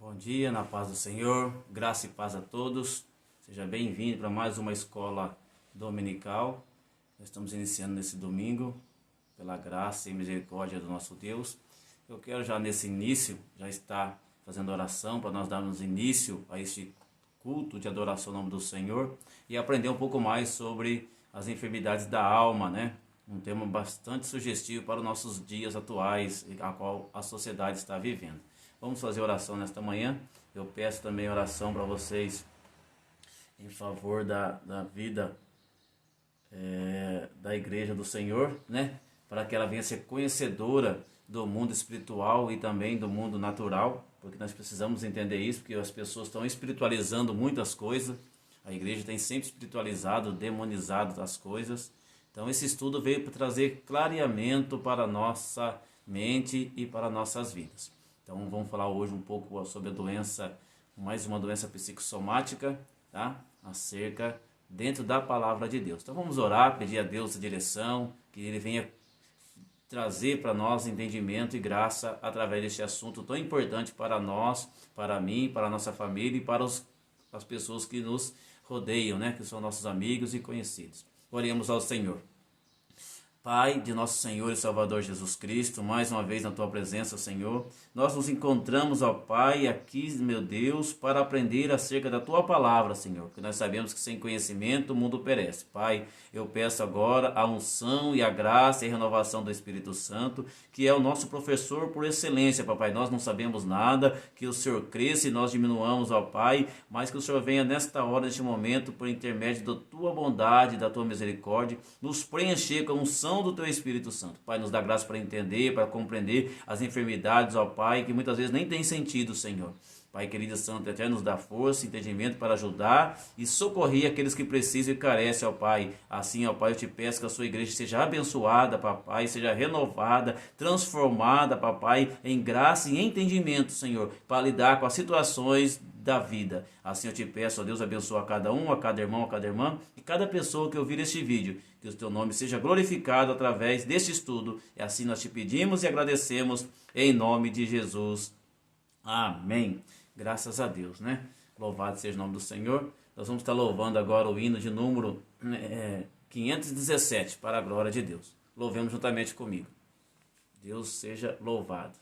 Bom dia, na paz do Senhor, graça e paz a todos. Seja bem-vindo para mais uma escola dominical. Nós estamos iniciando nesse domingo, pela graça e misericórdia do nosso Deus. Eu quero já nesse início, já estar fazendo oração para nós darmos início a este culto de adoração ao nome do Senhor e aprender um pouco mais sobre as enfermidades da alma, né? Um tema bastante sugestivo para os nossos dias atuais, a qual a sociedade está vivendo. Vamos fazer oração nesta manhã. Eu peço também oração para vocês em favor da vida da igreja do Senhor, né? Para que ela venha ser conhecedora do mundo espiritual e também do mundo natural, porque nós precisamos entender isso, porque as pessoas estão espiritualizando muitas coisas. A igreja tem sempre espiritualizado, demonizado as coisas. Então esse estudo veio para trazer clareamento para a nossa mente e para nossas vidas. Então vamos falar hoje um pouco sobre a doença, mais uma doença psicossomática, tá? Acerca dentro da palavra de Deus. Então vamos orar, pedir a Deus a direção, que Ele venha trazer para nós entendimento e graça através deste assunto tão importante para nós, para mim, para a nossa família e para as pessoas que nos rodeiam, né? Que são nossos amigos e conhecidos. Oremos ao Senhor. Pai de nosso Senhor e Salvador Jesus Cristo, mais uma vez na Tua presença, Senhor, nós nos encontramos, ó Pai, aqui, meu Deus, para aprender acerca da Tua palavra, Senhor, porque nós sabemos que sem conhecimento o mundo perece. Pai, eu peço agora a unção e a graça e a renovação do Espírito Santo, que é o nosso professor por excelência, papai. Nós não sabemos nada, que o Senhor cresça e nós diminuamos, ó Pai, mas que o Senhor venha nesta hora, neste momento, por intermédio da Tua bondade, da Tua misericórdia, nos preencher com a unção do Teu Espírito Santo. Pai, nos dá graça para entender, para compreender as enfermidades, ó Pai, que muitas vezes nem tem sentido, Senhor. Pai querido Santo Eterno, nos dá força e entendimento para ajudar e socorrer aqueles que precisam e carecem, ó Pai. Assim, ó Pai, eu te peço que a sua igreja seja abençoada, papai, seja renovada, transformada, papai, em graça e entendimento, Senhor, para lidar com as situações da vida. Assim eu te peço, ó Deus, abençoa a cada um, a cada irmão, a cada irmã e cada pessoa que ouvir este vídeo. Que o teu nome seja glorificado através deste estudo. E assim nós te pedimos e agradecemos em nome de Jesus. Amém. Graças a Deus, né? Louvado seja o nome do Senhor. Nós vamos estar louvando agora o hino de número 517 para a glória de Deus. Louvemos juntamente comigo. Deus seja louvado.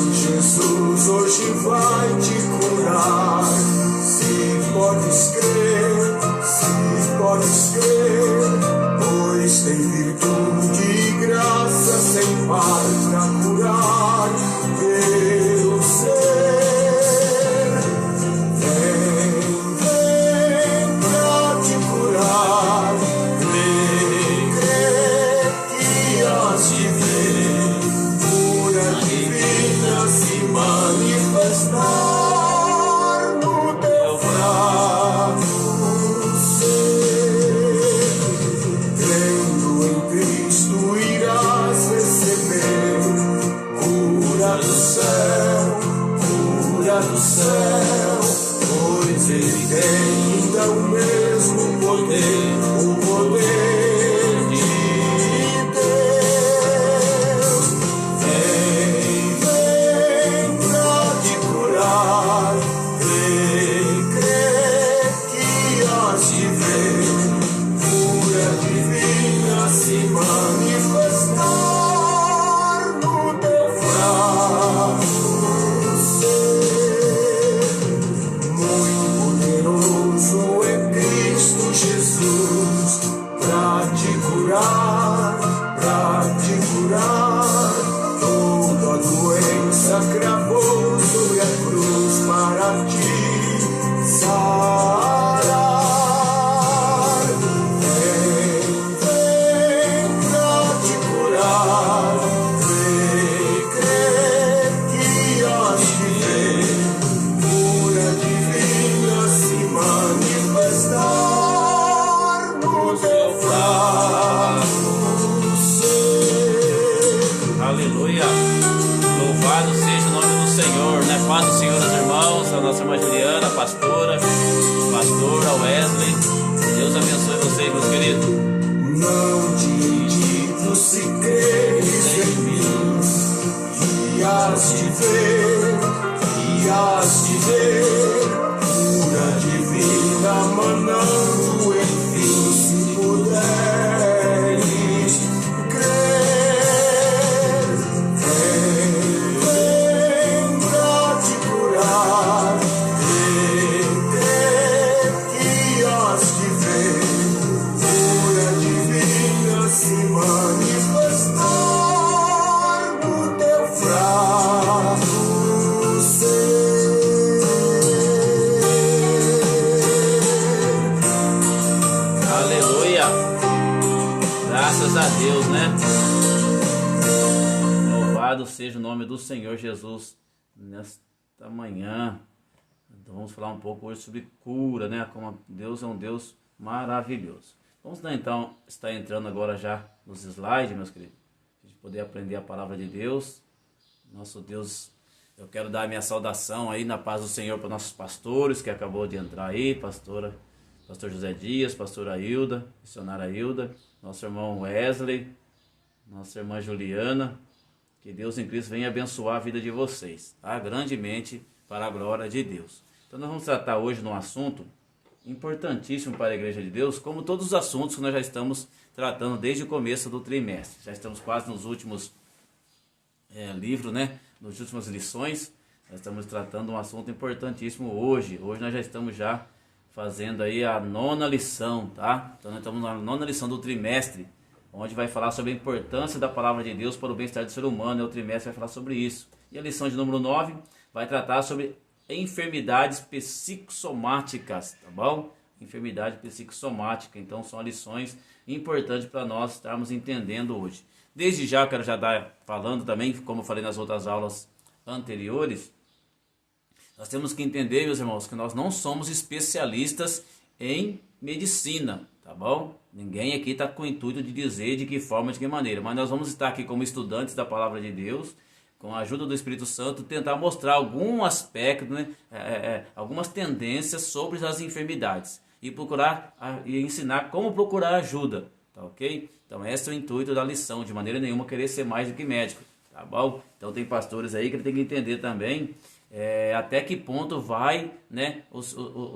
Jesus hoje vai te curar. Se podes crer, pois tem virtude e graça sem par pra curar teu ser. Vem pra te curar. Crê que has de ver cura divina se manifestar no teu fraco ser. Crendo em Cristo irás receber cura do céu, pois Ele tem ainda o mesmo poder, o poder de Deus. Vem pra te curar. Crê que has de ver cura divina se manifestar no teu fraco ser. Muito poderoso é Cristo Jesus pra te curar, toda a doença cravou sobre a cruz para te sarar. Vem pra te curar. Crê que has de ver cura divina se manifestar no teu fraco ser. Aleluia. Louvado seja o nome do Senhor, né? Paz do Senhor, meus irmãos, a nossa irmã Juliana, pastora, pastora Wesley. Deus abençoe vocês, meus queridos. Não te digo se creres em mim, e has de ver, cura divina manando, enfim, se puderes crer, vem pra te curar, crer que has de ver, cura divina se manifestar no teu fraco ser. Aleluia! Graças a Deus, né? Louvado seja o nome do Senhor Jesus nesta manhã. Então vamos falar um pouco hoje sobre cura, né? Como Deus é um Deus maravilhoso. Vamos então estar entrando agora já nos slides, meus queridos, para a gente poder aprender a palavra de Deus. Nosso Deus, eu quero dar a minha saudação aí na paz do Senhor para nossos pastores que acabou de entrar aí, pastor José Dias, pastora Hilda, missionária Hilda, nosso irmão Wesley, nossa irmã Juliana. Que Deus em Cristo venha abençoar a vida de vocês, tá? Grandemente para a glória de Deus. Então nós vamos tratar hoje de um assunto importantíssimo para a Igreja de Deus, como todos os assuntos que nós já estamos tratando desde o começo do trimestre. Já estamos quase nos últimos livros, né? Nas últimas lições. Nós estamos tratando um assunto importantíssimo hoje. Hoje nós já estamos já fazendo aí a 9ª lição, tá? Então nós estamos na 9ª lição do trimestre, onde vai falar sobre a importância da palavra de Deus para o bem-estar do ser humano. O trimestre vai falar sobre isso. E a lição de número 9 vai tratar sobre enfermidades psicossomáticas, tá bom? Enfermidade psicossomática. Então são lições importantes para nós estarmos entendendo hoje. Desde já, quero já dar falando também, como eu falei nas outras aulas anteriores, nós temos que entender, meus irmãos, que nós não somos especialistas em medicina, tá bom? Ninguém aqui está com o intuito de dizer de que forma, de que maneira, mas nós vamos estar aqui como estudantes da palavra de Deus, com a ajuda do Espírito Santo, tentar mostrar algum aspecto, né, algumas tendências sobre as enfermidades e procurar e ensinar como procurar ajuda, tá ok? Então esse é o intuito da lição, de maneira nenhuma querer ser mais do que médico, tá bom? Então tem pastores aí que tem que entender também até que ponto vai, né, o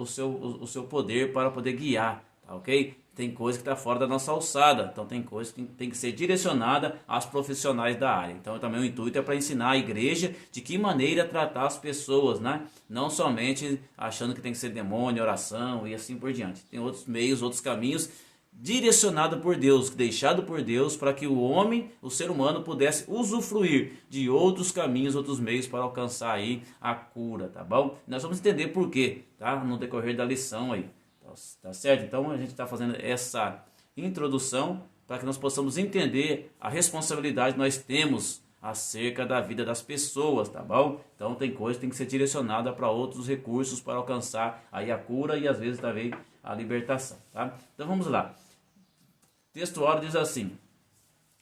seu poder para poder guiar, tá ok? Tem coisa que está fora da nossa alçada, então tem coisa que tem que ser direcionada aos profissionais da área. Então também o intuito é para ensinar a igreja de que maneira tratar as pessoas, né? Não somente achando que tem que ser demônio, oração e assim por diante. Tem outros meios, outros caminhos direcionado por Deus, deixado por Deus para que o homem, o ser humano, pudesse usufruir de outros caminhos, outros meios para alcançar aí a cura, tá bom? Nós vamos entender por quê, tá? No decorrer da lição aí, tá certo? Então a gente está fazendo essa introdução para que nós possamos entender a responsabilidade que nós temos acerca da vida das pessoas, tá bom? Então tem coisa que tem que ser direcionada para outros recursos para alcançar aí a cura e às vezes também a libertação, tá? Então vamos lá. O texto ora diz assim: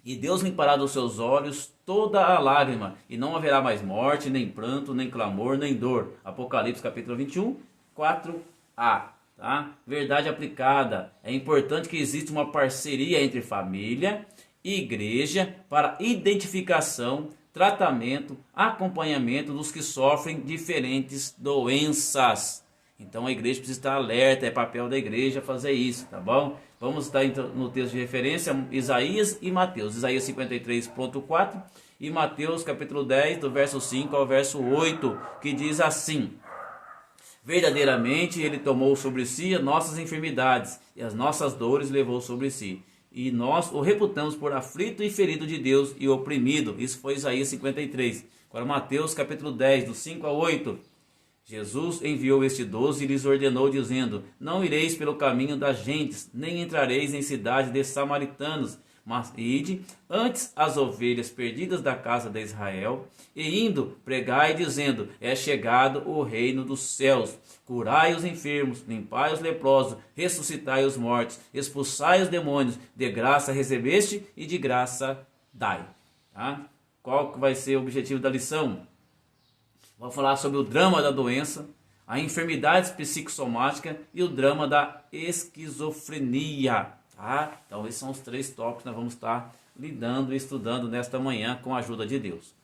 e Deus limpará dos seus olhos toda a lágrima, e não haverá mais morte, nem pranto, nem clamor, nem dor. Apocalipse capítulo 21, 4a. Tá? Verdade aplicada. É importante que exista uma parceria entre família e igreja para identificação, tratamento, acompanhamento dos que sofrem diferentes doenças. Então a igreja precisa estar alerta, é papel da igreja fazer isso, tá bom? Vamos estar no texto de referência, Isaías e Mateus. Isaías 53.4 e Mateus capítulo 10, do verso 5 ao verso 8, que diz assim: verdadeiramente ele tomou sobre si as nossas enfermidades e as nossas dores levou sobre si. E nós o reputamos por aflito e ferido de Deus e oprimido. Isso foi Isaías 53. Agora Mateus capítulo 10, do 5 ao 8. Jesus enviou este 12 e lhes ordenou, dizendo: não ireis pelo caminho das gentes, nem entrareis em cidade de samaritanos, mas ide antes as ovelhas perdidas da casa de Israel, e indo pregai dizendo: é chegado o reino dos céus. Curai os enfermos, limpai os leprosos, ressuscitai os mortos, expulsai os demônios, de graça recebeste e de graça dai. Tá? Qual que vai ser o objetivo da lição? Vou falar sobre o drama da doença, a enfermidade psicossomática e o drama da esquizofrenia. Tá? Então esses são os 3 tópicos que nós vamos estar lidando e estudando nesta manhã com a ajuda de Deus.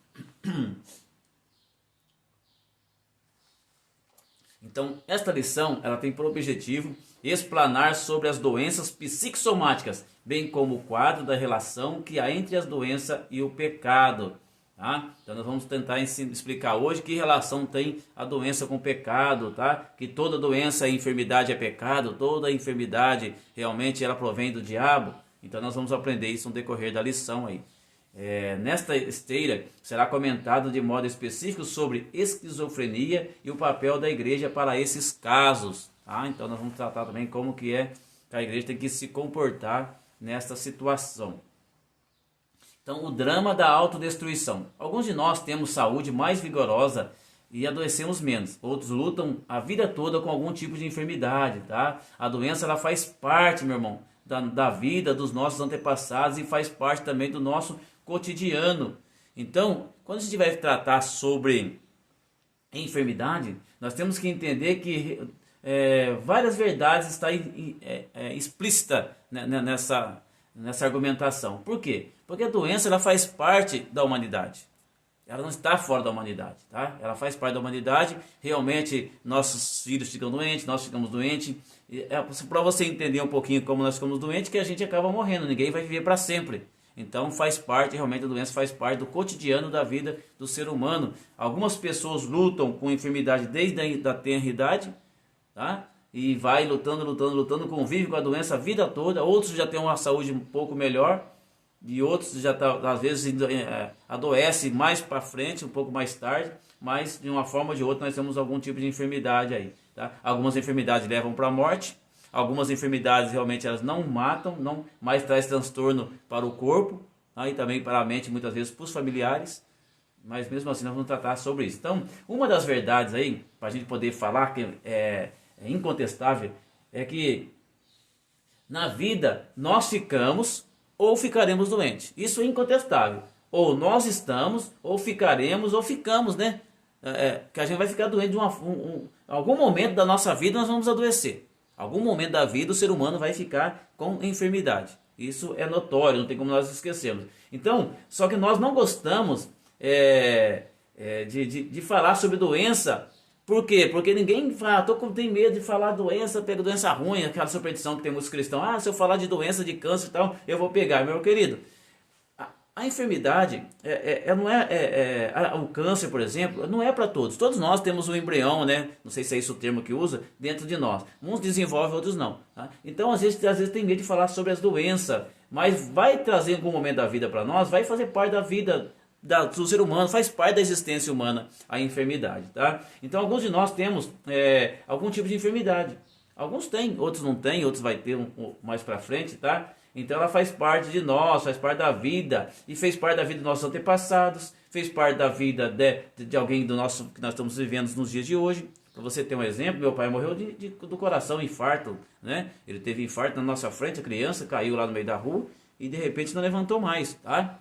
Então, esta lição ela tem por objetivo explanar sobre as doenças psicossomáticas, bem como o quadro da relação que há entre as doenças e o pecado. Tá? Então, nós vamos tentar explicar hoje que relação tem a doença com o pecado, tá? Que toda doença e enfermidade é pecado, toda enfermidade realmente ela provém do diabo. Então, nós vamos aprender isso no decorrer da lição aí. Nesta esteira será comentado de modo específico sobre esquizofrenia e o papel da igreja para esses casos. Tá? Então nós vamos tratar também como que a igreja tem que se comportar nesta situação. Então o drama da autodestruição. Alguns de nós temos saúde mais vigorosa e adoecemos menos. Outros lutam a vida toda com algum tipo de enfermidade. Tá? A doença ela faz parte, meu irmão, da vida dos nossos antepassados e faz parte também do nosso cotidiano. Então, quando a gente vai tratar sobre enfermidade, nós temos que entender que várias verdades estão explícitas nessa argumentação. Por quê? Porque a doença ela faz parte da humanidade. Ela não está fora da humanidade, tá? Ela faz parte da humanidade. Realmente, nossos filhos ficam doentes, nós ficamos doentes. Para você entender um pouquinho como nós ficamos doentes, que a gente acaba morrendo. Ninguém vai viver para sempre. Então faz parte, realmente a doença faz parte do cotidiano da vida do ser humano. Algumas pessoas lutam com enfermidade desde a tenra idade, tá? E vai lutando, convive com a doença a vida toda. Outros já têm uma saúde um pouco melhor e outros já às vezes adoece mais para frente, um pouco mais tarde, mas de uma forma ou de outra nós temos algum tipo de enfermidade aí, tá? Algumas enfermidades levam para a morte. Algumas enfermidades realmente elas não matam, não, mas traz transtorno para o corpo, tá? E também para a mente, muitas vezes para os familiares. Mas mesmo assim nós vamos tratar sobre isso. Então, uma das verdades aí, para a gente poder falar que é incontestável, é que na vida nós ficamos ou ficaremos doentes. Isso é incontestável. Ou nós estamos, ou ficaremos, ou ficamos, né? Que a gente vai ficar doente algum momento da nossa vida nós vamos adoecer. Algum momento da vida o ser humano vai ficar com enfermidade. Isso é notório, não tem como nós esquecermos. Então, só que nós não gostamos de falar sobre doença. Por quê? Porque ninguém fala, tem medo de falar doença, pega doença ruim, aquela superstição que tem muitos cristãos. Se eu falar de doença, de câncer e tal, eu vou pegar. Meu querido, a enfermidade, o câncer, por exemplo, não é para todos. Todos nós temos um embrião, né? Não sei se é esse o termo que usa, dentro de nós. Uns desenvolvem, outros não. Tá? Então, às vezes tem medo de falar sobre as doenças, mas vai trazer em algum momento da vida para nós, vai fazer parte da vida do ser humano, faz parte da existência humana a enfermidade. Tá? Então, alguns de nós temos algum tipo de enfermidade. Alguns têm, outros não têm, outros vai ter mais para frente, tá? Então ela faz parte de nós, faz parte da vida, e fez parte da vida dos nossos antepassados, fez parte da vida de alguém que nós estamos vivendo nos dias de hoje. Para você ter um exemplo, meu pai morreu do coração, infarto, né? Ele teve infarto na nossa frente, a criança caiu lá no meio da rua e de repente não levantou mais, tá?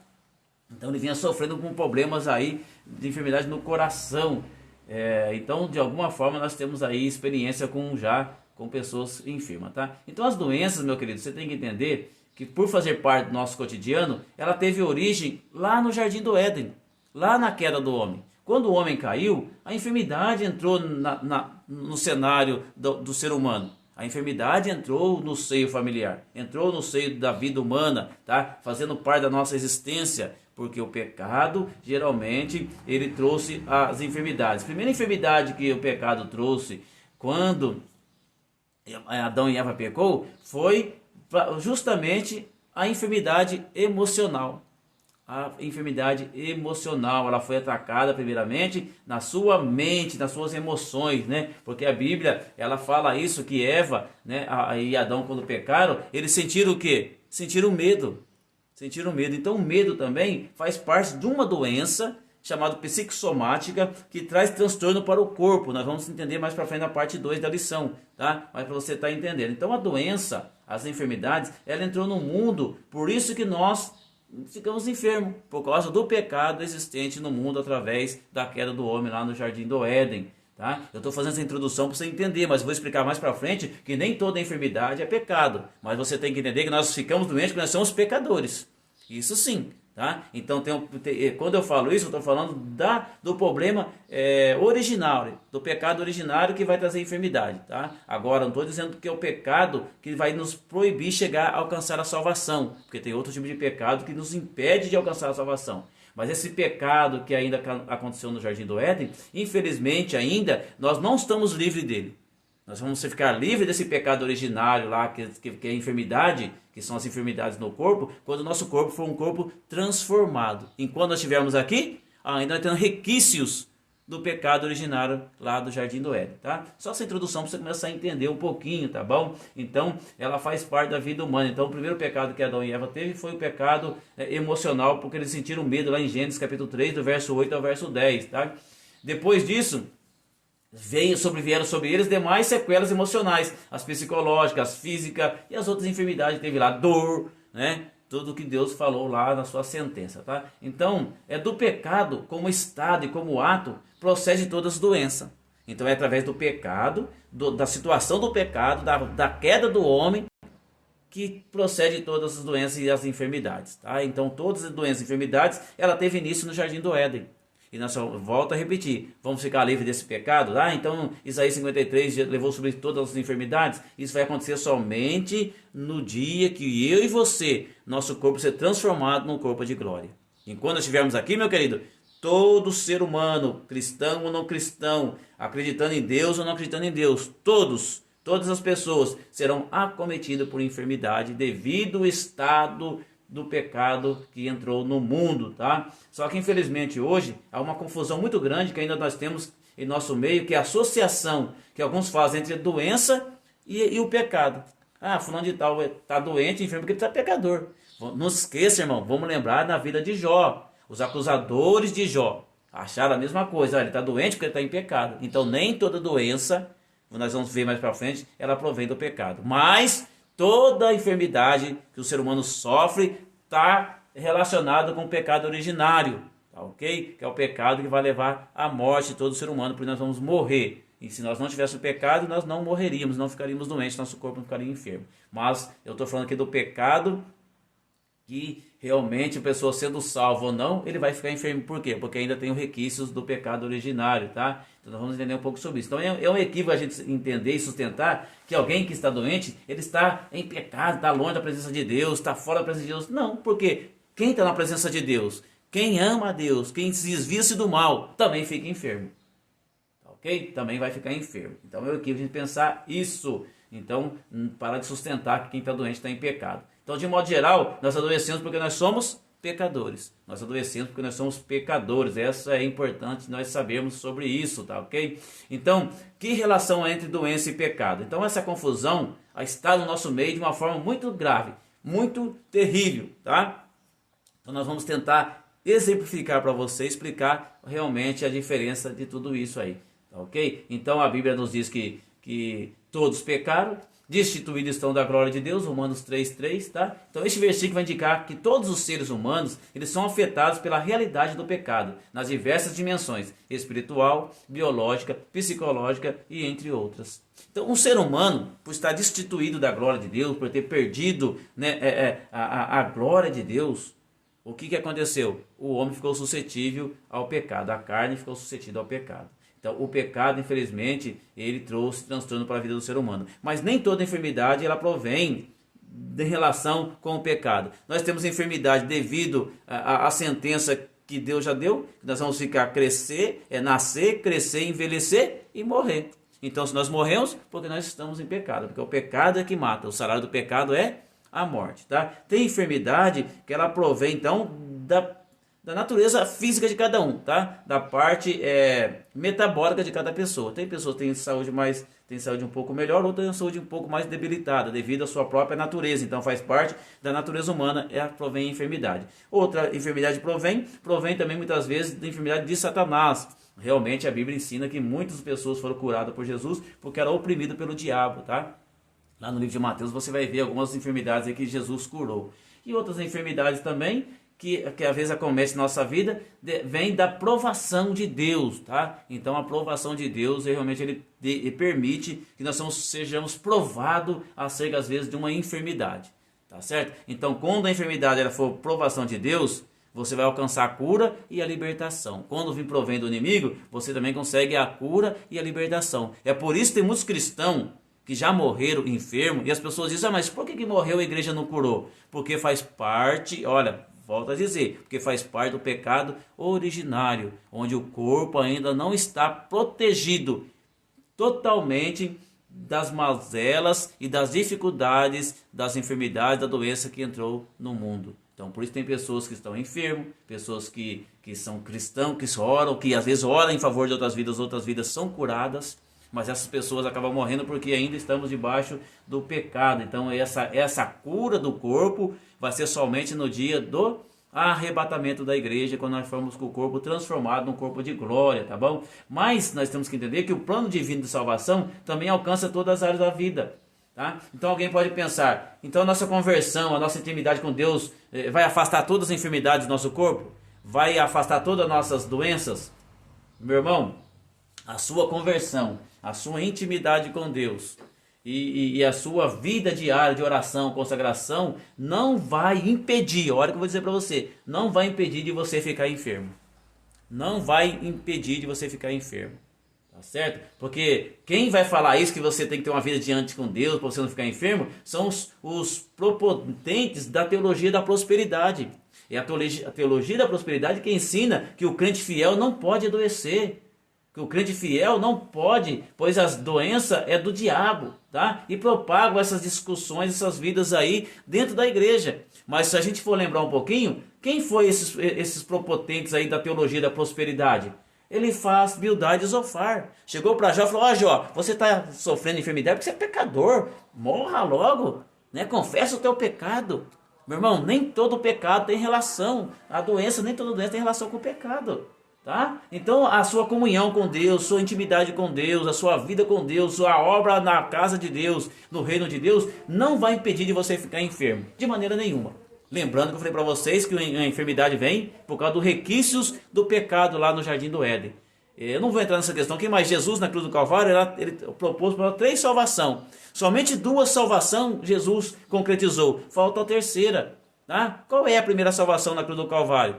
Então ele vinha sofrendo com problemas aí de enfermidade no coração. Então de alguma forma nós temos aí experiência com pessoas enfermas, tá? Então as doenças, meu querido, você tem que entender que por fazer parte do nosso cotidiano, ela teve origem lá no Jardim do Éden, lá na queda do homem. Quando o homem caiu, a enfermidade entrou no cenário do ser humano. A enfermidade entrou no seio familiar, entrou no seio da vida humana, tá? Fazendo parte da nossa existência, porque o pecado, geralmente, ele trouxe as enfermidades. A primeira enfermidade que o pecado trouxe, quando Adão e Eva pecou, foi justamente a enfermidade emocional. A enfermidade emocional, ela foi atacada primeiramente na sua mente, nas suas emoções, né? Porque a Bíblia, ela fala isso, que Eva, né, e Adão quando pecaram, eles sentiram o quê? Sentiram medo. Sentiram medo. Então o medo também faz parte de uma doença chamada psicossomática, que traz transtorno para o corpo. Nós vamos entender mais para frente na parte 2 da lição, tá? Mas para você estar entendendo. Então a doença, as enfermidades, ela entrou no mundo, por isso que nós ficamos enfermos, por causa do pecado existente no mundo através da queda do homem lá no Jardim do Éden. Tá? Eu estou fazendo essa introdução para você entender, mas vou explicar mais para frente que nem toda enfermidade é pecado. Mas você tem que entender que nós ficamos doentes porque nós somos pecadores. Isso sim. Tá? Então, quando eu falo isso, eu estou falando do problema original, do pecado originário que vai trazer enfermidade. Tá? Agora, não estou dizendo que é o pecado que vai nos proibir chegar a alcançar a salvação, porque tem outro tipo de pecado que nos impede de alcançar a salvação. Mas esse pecado que ainda aconteceu no Jardim do Éden, infelizmente ainda, nós não estamos livres dele. Nós vamos ficar livres desse pecado originário lá, que é a enfermidade, que são as enfermidades no corpo, quando o nosso corpo for um corpo transformado. Enquanto nós estivermos aqui, ainda nós temos requisitos do pecado originário lá do Jardim do Éden, tá? Só essa introdução para você começar a entender um pouquinho, tá bom? Então, ela faz parte da vida humana. Então, o primeiro pecado que Adão e Eva teve foi o pecado emocional, porque eles sentiram medo lá em Gênesis capítulo 3, do verso 8 ao verso 10, tá? Depois disso, sobrevieram sobre eles demais sequelas emocionais, as psicológicas, as físicas e as outras enfermidades. Teve lá dor, né? Tudo que Deus falou lá na sua sentença, tá? Então, é do pecado, como estado e como ato, procede todas as doenças. Então, é através do pecado, da situação do pecado, da queda do homem, que procede todas as doenças e as enfermidades, tá? Então, todas as doenças e enfermidades, ela teve início no Jardim do Éden. E nós volto a repetir, vamos ficar livres desse pecado? Então Isaías 53 levou sobre todas as enfermidades. Isso vai acontecer somente no dia que eu e você, nosso corpo ser transformado num corpo de glória. Enquanto estivermos aqui, meu querido, todo ser humano, cristão ou não cristão, acreditando em Deus ou não acreditando em Deus, todas as pessoas serão acometidas por enfermidade devido ao estado do pecado que entrou no mundo, tá? Só que infelizmente hoje há uma confusão muito grande que ainda nós temos em nosso meio, que é a associação que alguns fazem entre a doença e o pecado. Fulano de tal está doente, enfermo, porque ele está pecador. Não esqueça, irmão, vamos lembrar da vida de Jó. Os acusadores de Jó acharam a mesma coisa, ele está doente porque ele está em pecado. Então nem toda doença, nós vamos ver mais para frente, ela provém do pecado. Mas toda a enfermidade que o ser humano sofre está relacionada com o pecado originário, tá ok? Que é o pecado que vai levar à morte de todo ser humano, porque nós vamos morrer. E se nós não tivéssemos pecado, nós não morreríamos, não ficaríamos doentes, nosso corpo não ficaria enfermo. Mas eu estou falando aqui do pecado que realmente a pessoa sendo salva ou não, ele vai ficar enfermo. Por quê? Porque ainda tem os requisitos do pecado originário, tá? Então nós vamos entender um pouco sobre isso. Então é um equívoco a gente entender e sustentar que alguém que está doente, ele está em pecado, está longe da presença de Deus, está fora da presença de Deus. Não, porque quem está na presença de Deus, quem ama a Deus, quem se desvia-se do mal, também fica enfermo. Ok? Também vai ficar enfermo. Então é o equívoco a gente pensar isso. Então, para de sustentar que quem está doente está em pecado. Então, de modo geral, nós adoecemos porque nós somos pecadores. Nós adoecemos porque nós somos pecadores. Essa é importante nós sabermos sobre isso, tá ok? Então, que relação há entre doença e pecado? Então, essa confusão está no nosso meio de uma forma muito grave, muito terrível, tá? Então, nós vamos tentar exemplificar para você, explicar realmente a diferença de tudo isso aí, tá ok? Então, a Bíblia nos diz que todos pecaram, destituídos estão da glória de Deus, Romanos 3:3, tá? Então este versículo vai indicar que todos os seres humanos, eles são afetados pela realidade do pecado, nas diversas dimensões, espiritual, biológica, psicológica e entre outras. Então um ser humano, por estar destituído da glória de Deus, por ter perdido, né, a glória de Deus, o que aconteceu? O homem ficou suscetível ao pecado, a carne ficou suscetível ao pecado. Então, o pecado, infelizmente, ele trouxe transtorno para a vida do ser humano. Mas nem toda enfermidade ela provém de relação com o pecado. Nós temos enfermidade devido à sentença que Deus já deu. Nós vamos ficar nascer, crescer, envelhecer e morrer. Então, se nós morremos, porque nós estamos em pecado. Porque o pecado é que mata. O salário do pecado é a morte, tá? Tem enfermidade que ela provém, então, da natureza física de cada um, tá? Da parte metabólica de cada pessoa. Tem pessoas que têm saúde um pouco melhor, outras têm saúde um pouco mais debilitada, devido à sua própria natureza. Então faz parte da natureza humana, provém enfermidade. Outra enfermidade provém também muitas vezes da enfermidade de Satanás. Realmente a Bíblia ensina que muitas pessoas foram curadas por Jesus porque eram oprimidas pelo diabo, tá? Lá no livro de Mateus você vai ver algumas enfermidades aí que Jesus curou. E outras enfermidades também que às vezes acomete nossa vida vem da provação de Deus, tá? Então a provação de Deus realmente ele permite que nós sejamos provados acerca às vezes de uma enfermidade, tá certo? Então quando a enfermidade ela for provação de Deus, você vai alcançar a cura e a libertação. Quando vir provém do inimigo, você também consegue a cura e a libertação. É por isso que tem muitos cristãos que já morreram enfermos, e as pessoas dizem, mas por que morreu a igreja não curou? Porque faz parte, olha, volto a dizer, porque faz parte do pecado originário, onde o corpo ainda não está protegido totalmente das mazelas e das dificuldades, das enfermidades, da doença que entrou no mundo. Então, por isso tem pessoas que estão enfermas, pessoas que são cristãos, que oram, que às vezes oram em favor de outras vidas são curadas, mas essas pessoas acabam morrendo porque ainda estamos debaixo do pecado. Então essa cura do corpo vai ser somente no dia do arrebatamento da igreja, quando nós formos com o corpo transformado num corpo de glória, tá bom? Mas nós temos que entender que o plano divino de salvação também alcança todas as áreas da vida, tá? Então alguém pode pensar, então a nossa conversão, a nossa intimidade com Deus vai afastar todas as enfermidades do nosso corpo? Vai afastar todas as nossas doenças? Meu irmão, a sua conversão, a sua intimidade com Deus e a sua vida diária de oração, consagração, não vai impedir, olha o que eu vou dizer para você, não vai impedir de você ficar enfermo. Não vai impedir de você ficar enfermo. Tá certo? Porque quem vai falar isso, que você tem que ter uma vida diante com Deus para você não ficar enfermo, são os proponentes da teologia da prosperidade. É a teologia da prosperidade que ensina que o crente fiel não pode adoecer. Que o crente fiel não pode, pois as doenças é do diabo, tá? E propagam essas discussões, essas vidas aí dentro da igreja. Mas se a gente for lembrar um pouquinho, quem foi esses propotentes aí da teologia da prosperidade? Ele faz Bildade e Zofar. Chegou para Jó e falou, ó Jó, você está sofrendo enfermidade porque você é pecador. Morra logo, né? Confessa o teu pecado. Meu irmão, nem todo pecado tem relação. A doença, nem toda doença tem relação com o pecado. Tá? Então a sua comunhão com Deus, sua intimidade com Deus, a sua vida com Deus, sua obra na casa de Deus, no reino de Deus, não vai impedir de você ficar enfermo, de maneira nenhuma. Lembrando que eu falei para vocês que a enfermidade vem por causa dos requisitos do pecado lá no Jardim do Éden. Eu não vou entrar nessa questão aqui, mas Jesus na cruz do Calvário, ele propôs para 3 salvações. Somente 2 salvações Jesus concretizou, falta a terceira. Tá? Qual é a primeira salvação na cruz do Calvário?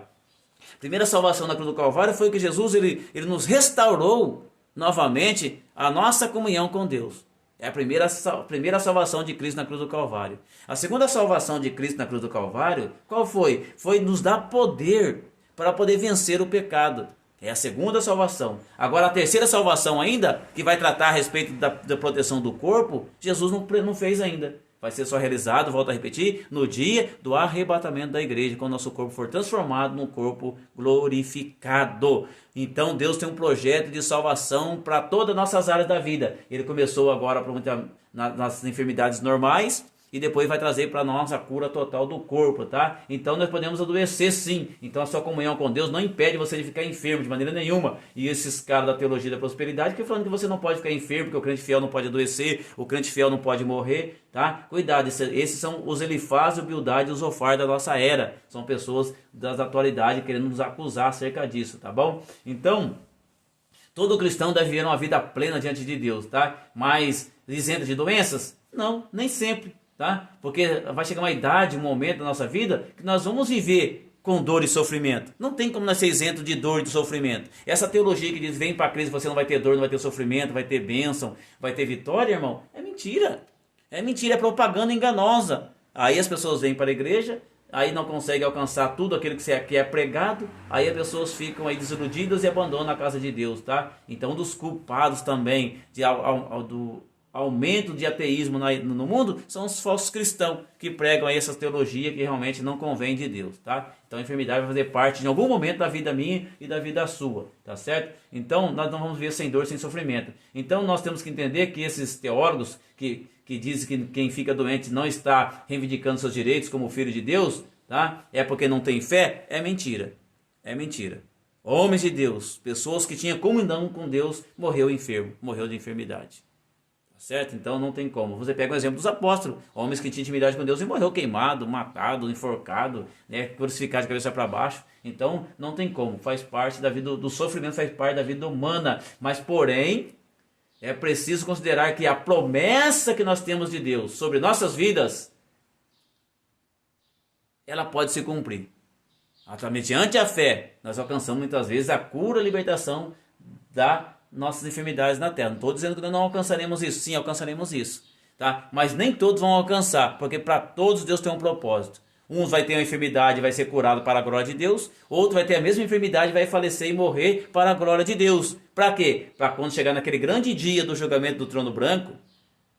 A primeira salvação na cruz do Calvário foi que Jesus ele nos restaurou novamente a nossa comunhão com Deus. É a primeira salvação de Cristo na cruz do Calvário. A segunda salvação de Cristo na cruz do Calvário, qual foi? Foi nos dar poder para poder vencer o pecado. É a segunda salvação. Agora a terceira salvação ainda, que vai tratar a respeito da proteção do corpo, Jesus não fez ainda. Vai ser só realizado, volto a repetir, no dia do arrebatamento da igreja, quando nosso corpo for transformado num corpo glorificado. Então Deus tem um projeto de salvação para todas as nossas áreas da vida. Ele começou agora nas enfermidades normais e depois vai trazer para nós a cura total do corpo, tá? Então nós podemos adoecer sim. Então a sua comunhão com Deus não impede você de ficar enfermo de maneira nenhuma. E esses caras da teologia da prosperidade que falando que você não pode ficar enfermo, que o crente fiel não pode adoecer, o crente fiel não pode morrer, tá? Cuidado, esses são os Elifaz, o Bildade e o Zofar da nossa era. São pessoas das atualidades querendo nos acusar acerca disso, tá bom? Então, todo cristão deve viver uma vida plena diante de Deus, tá? Mas isento de doenças? Não, nem sempre. Tá? Porque vai chegar uma idade, um momento da nossa vida que nós vamos viver com dor e sofrimento. Não tem como nós ser isento de dor e de sofrimento. Essa teologia que diz, vem para Cristo, você não vai ter dor, não vai ter sofrimento, vai ter bênção, vai ter vitória, irmão, é mentira. É mentira, é propaganda enganosa. Aí as pessoas vêm para a igreja, aí não conseguem alcançar tudo aquilo que é pregado, aí as pessoas ficam aí desiludidas e abandonam a casa de Deus, tá? Então um dos culpados também do aumento de ateísmo no mundo são os falsos cristãos que pregam aí essa teologia que realmente não convém de Deus, tá? Então a enfermidade vai fazer parte em algum momento da vida minha e da vida sua, tá certo? Então nós não vamos viver sem dor, sem sofrimento. Então nós temos que entender que esses teólogos que dizem que quem fica doente não está reivindicando seus direitos como filho de Deus, tá? É porque não tem fé, é mentira. É mentira. Homens de Deus, pessoas que tinham comunhão com Deus, morreu enfermo, morreu de enfermidade. certo? Então não tem como. Você pega o exemplo dos apóstolos, homens que tinham intimidade com Deus e morreu queimado, matado, enforcado, né, crucificado de cabeça para baixo. Então não tem como, faz parte da vida do sofrimento, faz parte da vida humana. Mas porém, é preciso considerar que a promessa que nós temos de Deus sobre nossas vidas, ela pode se cumprir. Mediante a fé, nós alcançamos muitas vezes a cura, a libertação das nossas enfermidades na terra. Não estou dizendo que nós não alcançaremos isso. Sim, alcançaremos isso. Tá? Mas nem todos vão alcançar, porque para todos Deus tem um propósito. Uns vai ter uma enfermidade e vai ser curado para a glória de Deus. Outro vai ter a mesma enfermidade e vai falecer e morrer para a glória de Deus. Para quê? Para quando chegar naquele grande dia do julgamento do trono branco,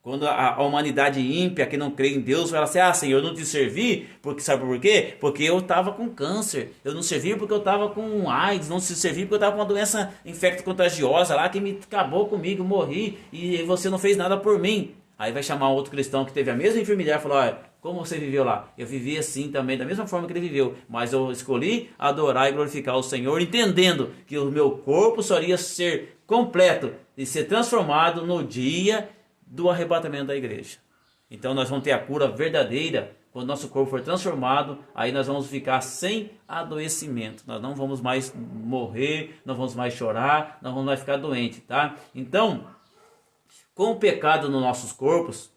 quando a humanidade ímpia que não crê em Deus vai falar assim: Senhor, eu não te servi, porque sabe por quê? Porque eu estava com câncer, eu não servi porque eu estava com AIDS, não te servi porque eu estava com uma doença infecto-contagiosa lá que me acabou comigo, morri e você não fez nada por mim. Aí vai chamar outro cristão que teve a mesma enfermidade e falar: olha, como você viveu lá? Eu vivi assim também, da mesma forma que ele viveu, mas eu escolhi adorar e glorificar o Senhor, entendendo que o meu corpo só iria ser completo e ser transformado no dia do arrebatamento da igreja. Então nós vamos ter a cura verdadeira quando nosso corpo for transformado. Aí nós vamos ficar sem adoecimento, nós não vamos mais morrer, não vamos mais chorar, não vamos mais ficar doente, tá? Então, com o pecado nos nossos corpos,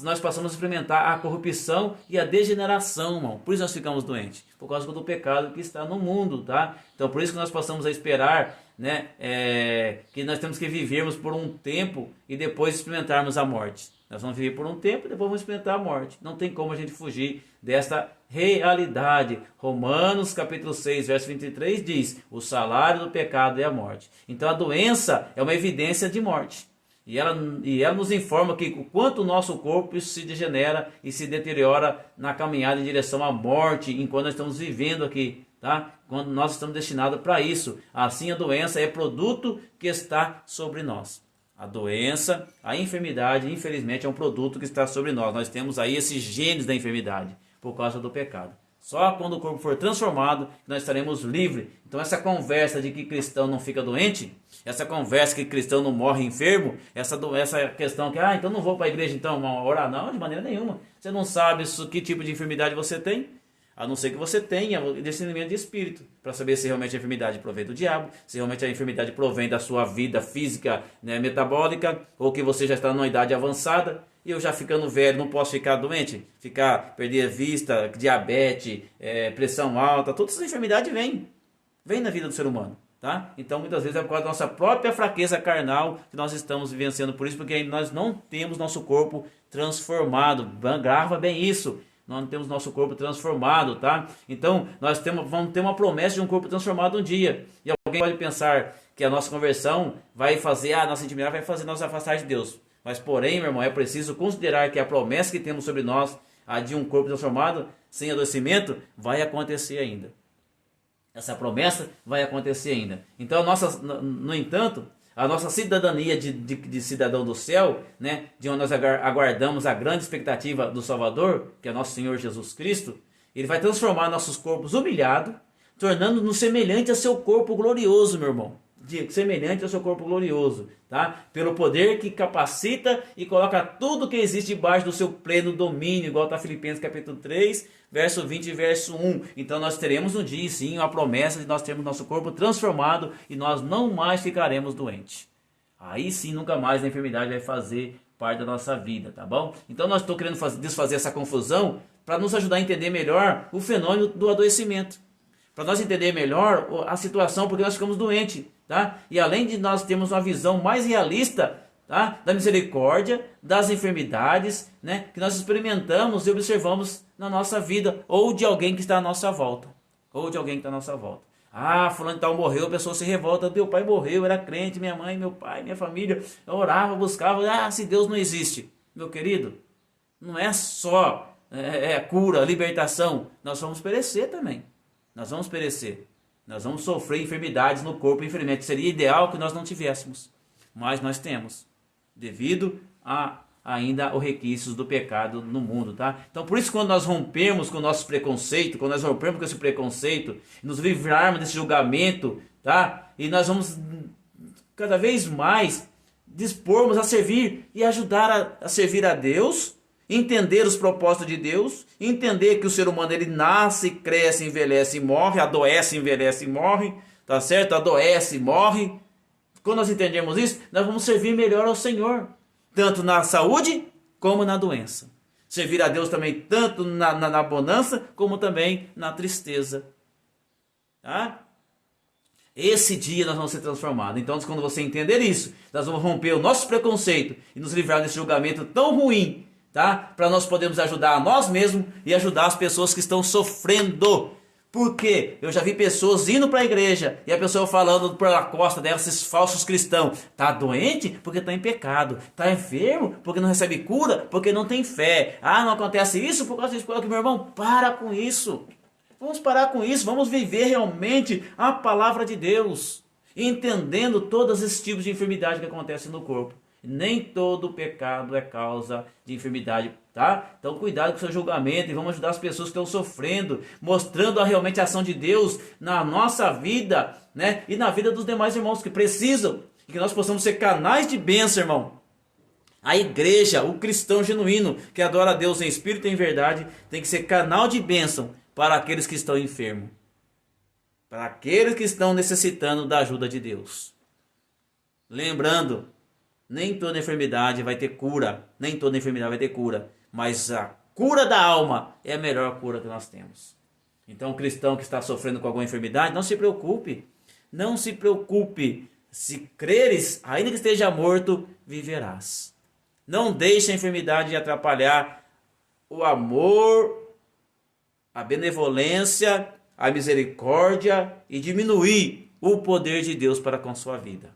nós passamos a experimentar a corrupção e a degeneração, irmão. Por isso nós ficamos doentes, por causa do pecado que está no mundo, tá? Então por isso que nós passamos a esperar, né, que nós temos que vivermos por um tempo e depois experimentarmos a morte. Nós vamos viver por um tempo e depois vamos experimentar a morte. Não tem como a gente fugir dessa realidade. Romanos capítulo 6, verso 23 diz: o salário do pecado é a morte. Então a doença é uma evidência de morte. E ela nos informa que o quanto o nosso corpo se degenera e se deteriora na caminhada em direção à morte, enquanto nós estamos vivendo aqui, tá? Quando nós estamos destinados para isso. Assim a doença é produto que está sobre nós. A doença, a enfermidade, infelizmente, é um produto que está sobre nós. Nós temos aí esses genes da enfermidade por causa do pecado. Só quando o corpo for transformado nós estaremos livres. Então essa conversa de que cristão não fica doente, essa conversa que cristão não morre enfermo, essa questão que, então não vou para a igreja então orar, não, de maneira nenhuma. Você não sabe que tipo de enfermidade você tem, a não ser que você tenha o discernimento de espírito, para saber se realmente a enfermidade provém do diabo, se realmente a enfermidade provém da sua vida física, né, metabólica, ou que você já está numa idade avançada. E eu já ficando velho, não posso ficar doente? Perder a vista, diabetes, pressão alta, todas essas enfermidades vêm na vida do ser humano, tá? Então muitas vezes é por causa da nossa própria fraqueza carnal que nós estamos vivenciando por isso, porque nós não temos nosso corpo transformado. Grava bem isso. Nós não temos nosso corpo transformado, tá? Então vamos ter uma promessa de um corpo transformado um dia. E alguém pode pensar que a nossa conversão vai fazer, a nossa intimidade vai fazer nós afastar de Deus. Mas porém, meu irmão, é preciso considerar que a promessa que temos sobre nós, a de um corpo transformado, sem adoecimento, vai acontecer ainda. Essa promessa vai acontecer ainda. Então, no entanto, a nossa cidadania de cidadão do céu, né, de onde nós aguardamos a grande expectativa do Salvador, que é nosso Senhor Jesus Cristo, ele vai transformar nossos corpos humilhados, tornando-nos semelhante a seu corpo glorioso, meu irmão. Semelhante ao seu corpo glorioso, tá? Pelo poder que capacita e coloca tudo que existe debaixo do seu pleno domínio, igual está Filipenses capítulo 3, verso 20 e verso 1. Então nós teremos um dia, sim, a promessa de nós termos nosso corpo transformado e nós não mais ficaremos doentes. Aí sim, nunca mais a enfermidade vai fazer parte da nossa vida, tá bom? Então nós estou querendo desfazer essa confusão para nos ajudar a entender melhor o fenômeno do adoecimento. Para nós entender melhor a situação, porque nós ficamos doentes, tá? E além de nós termos uma visão mais realista, tá, da misericórdia, das enfermidades, né, que nós experimentamos e observamos na nossa vida, ou de alguém que está à nossa volta. Fulano de tal morreu, a pessoa se revolta, meu pai morreu, eu era crente, minha mãe, meu pai, minha família, eu orava, buscava, se Deus não existe. Meu querido, não é só cura, libertação, nós vamos perecer também. Nós vamos perecer, nós vamos sofrer enfermidades no corpo, infelizmente. Seria ideal que nós não tivéssemos, mas nós temos, devido a ainda os requisitos do pecado no mundo, tá? Então por isso quando nós rompemos com o nosso preconceito, quando nós rompemos com esse preconceito, nos livrarmos desse julgamento, tá? E nós vamos cada vez mais dispormos a servir e ajudar a servir a Deus, entender os propósitos de Deus, entender que o ser humano ele nasce, cresce, envelhece e morre, adoece, envelhece e morre, tá certo? Adoece e morre. Quando nós entendemos isso, nós vamos servir melhor ao Senhor, tanto na saúde como na doença. Servir a Deus também tanto na bonança como também na tristeza. Tá? Esse dia nós vamos ser transformados. Então, quando você entender isso, nós vamos romper o nosso preconceito e nos livrar desse julgamento tão ruim, tá? Para nós podermos ajudar a nós mesmos e ajudar as pessoas que estão sofrendo. Porque eu já vi pessoas indo para a igreja e a pessoa falando pela costa dela, esses falsos cristãos, tá doente porque está em pecado, tá enfermo porque não recebe cura, porque não tem fé. Ah, não acontece isso por causa disso, porque meu irmão, para com isso. Vamos parar com isso, vamos viver realmente a palavra de Deus, entendendo todos esses tipos de enfermidade que acontecem no corpo. Nem todo pecado é causa de enfermidade, tá? Então cuidado com o seu julgamento e vamos ajudar as pessoas que estão sofrendo, mostrando realmente a ação de Deus na nossa vida, né? E na vida dos demais irmãos que precisam, e que nós possamos ser canais de bênção, irmão. A igreja, o cristão genuíno que adora a Deus em espírito e em verdade, tem que ser canal de bênção para aqueles que estão enfermos, para aqueles que estão necessitando da ajuda de Deus. Lembrando, nem toda enfermidade vai ter cura, nem toda enfermidade vai ter cura, mas a cura da alma é a melhor cura que nós temos. Então o cristão que está sofrendo com alguma enfermidade, não se preocupe, não se preocupe, se creres, ainda que esteja morto, viverás. Não deixe a enfermidade atrapalhar o amor, a benevolência, a misericórdia e diminuir o poder de Deus para com sua vida.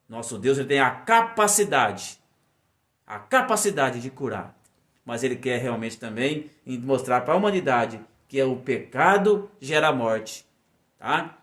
Nosso Deus ele tem a capacidade de curar, mas ele quer realmente também mostrar para a humanidade que o pecado gera morte, tá?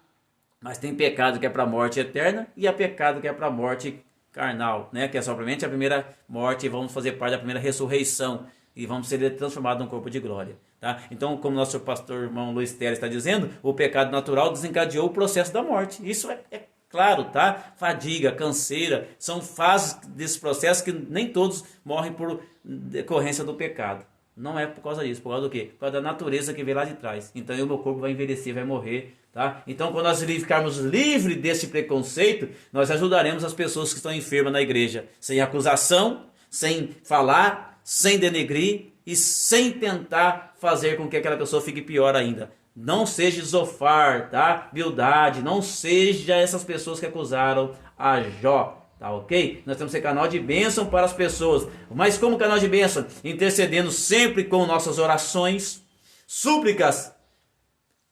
Mas tem pecado que é para a morte eterna e há pecado que é para a morte carnal, né? Que é somente a primeira morte e vamos fazer parte da primeira ressurreição e vamos ser transformados num corpo de glória, tá? Então, como nosso pastor irmão Luiz Teres está dizendo, o pecado natural desencadeou o processo da morte. Isso é claro, tá? Fadiga, canseira, são fases desse processo que nem todos morrem por decorrência do pecado. Não é por causa disso, por causa do quê? Por causa da natureza que vem lá de trás. Então o meu corpo vai envelhecer, vai morrer, tá? Então quando nós ficarmos livres desse preconceito, nós ajudaremos as pessoas que estão enfermas na igreja, sem acusação, sem falar, sem denegrir e sem tentar fazer com que aquela pessoa fique pior ainda. Não seja Zofar, tá? Bildade, não seja essas pessoas que acusaram a Jó, tá ok? Nós temos que ser canal de bênção para as pessoas. Mas como canal de bênção? Intercedendo sempre com nossas orações, súplicas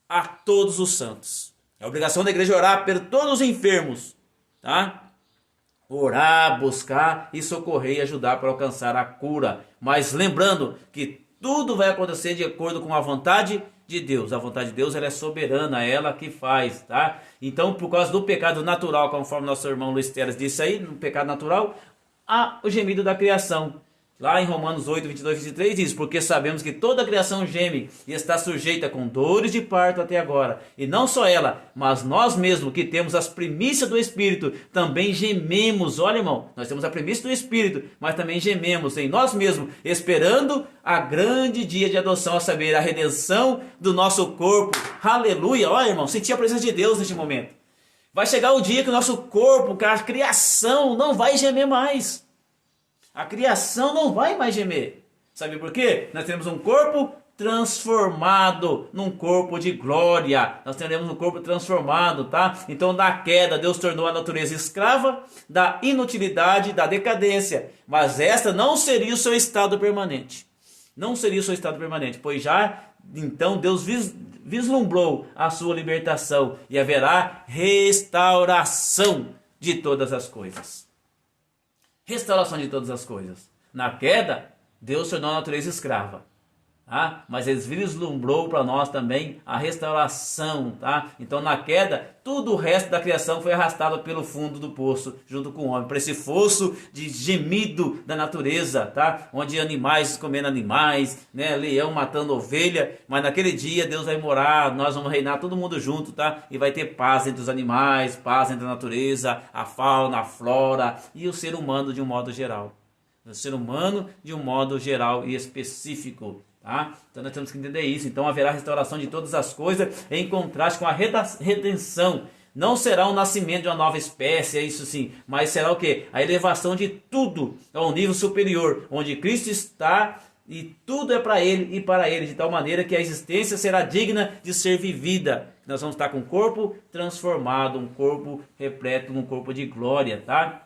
a todos os santos. É a obrigação da igreja orar por todos os enfermos, tá? Orar, buscar e socorrer e ajudar para alcançar a cura. Mas lembrando que tudo vai acontecer de acordo com a vontade de Deus. A vontade de Deus ela é soberana, ela que faz, tá? Então, por causa do pecado natural, conforme nosso irmão Luiz Teres disse aí, no pecado natural, há o gemido da criação. Lá em Romanos 8, 22 e 23 diz, porque sabemos que toda a criação geme e está sujeita com dores de parto até agora. E não só ela, mas nós mesmos que temos as primícias do Espírito, também gememos. Olha, irmão, nós temos a primícia do Espírito, mas também gememos em nós mesmos, esperando a grande dia de adoção, a saber, a redenção do nosso corpo. Aleluia! Olha, irmão, senti a presença de Deus neste momento. Vai chegar o dia que o nosso corpo, que a criação, não vai gemer mais. A criação não vai mais gemer. Sabe por quê? Nós temos um corpo transformado num corpo de glória. Nós teremos um corpo transformado, tá? Então, da queda, Deus tornou a natureza escrava da inutilidade, da decadência. Mas esta não seria o seu estado permanente. Não seria o seu estado permanente, pois já, então, Deus vislumbrou a sua libertação e haverá restauração de todas as coisas. Restauração de todas as coisas. Na queda, Deus tornou a natureza escrava. Mas ele vislumbrou para nós também a restauração, tá? Então na queda, tudo o resto da criação foi arrastado pelo fundo do poço, junto com o homem, para esse fosso de gemido da natureza, tá? Onde animais comendo animais, né? Leão matando ovelha, mas naquele dia Deus vai morar, nós vamos reinar todo mundo junto, tá? E vai ter paz entre os animais, paz entre a natureza, a fauna, a flora e o ser humano de um modo geral. O ser humano de um modo geral e específico. Então nós temos que entender isso. Então haverá restauração de todas as coisas em contraste com a redenção. Não será o nascimento de uma nova espécie, é isso sim, mas será o quê? A elevação de tudo a um nível superior, onde Cristo está e tudo é para Ele e para Ele, de tal maneira que a existência será digna de ser vivida. Nós vamos estar com um corpo transformado, um corpo repleto, um corpo de glória, tá?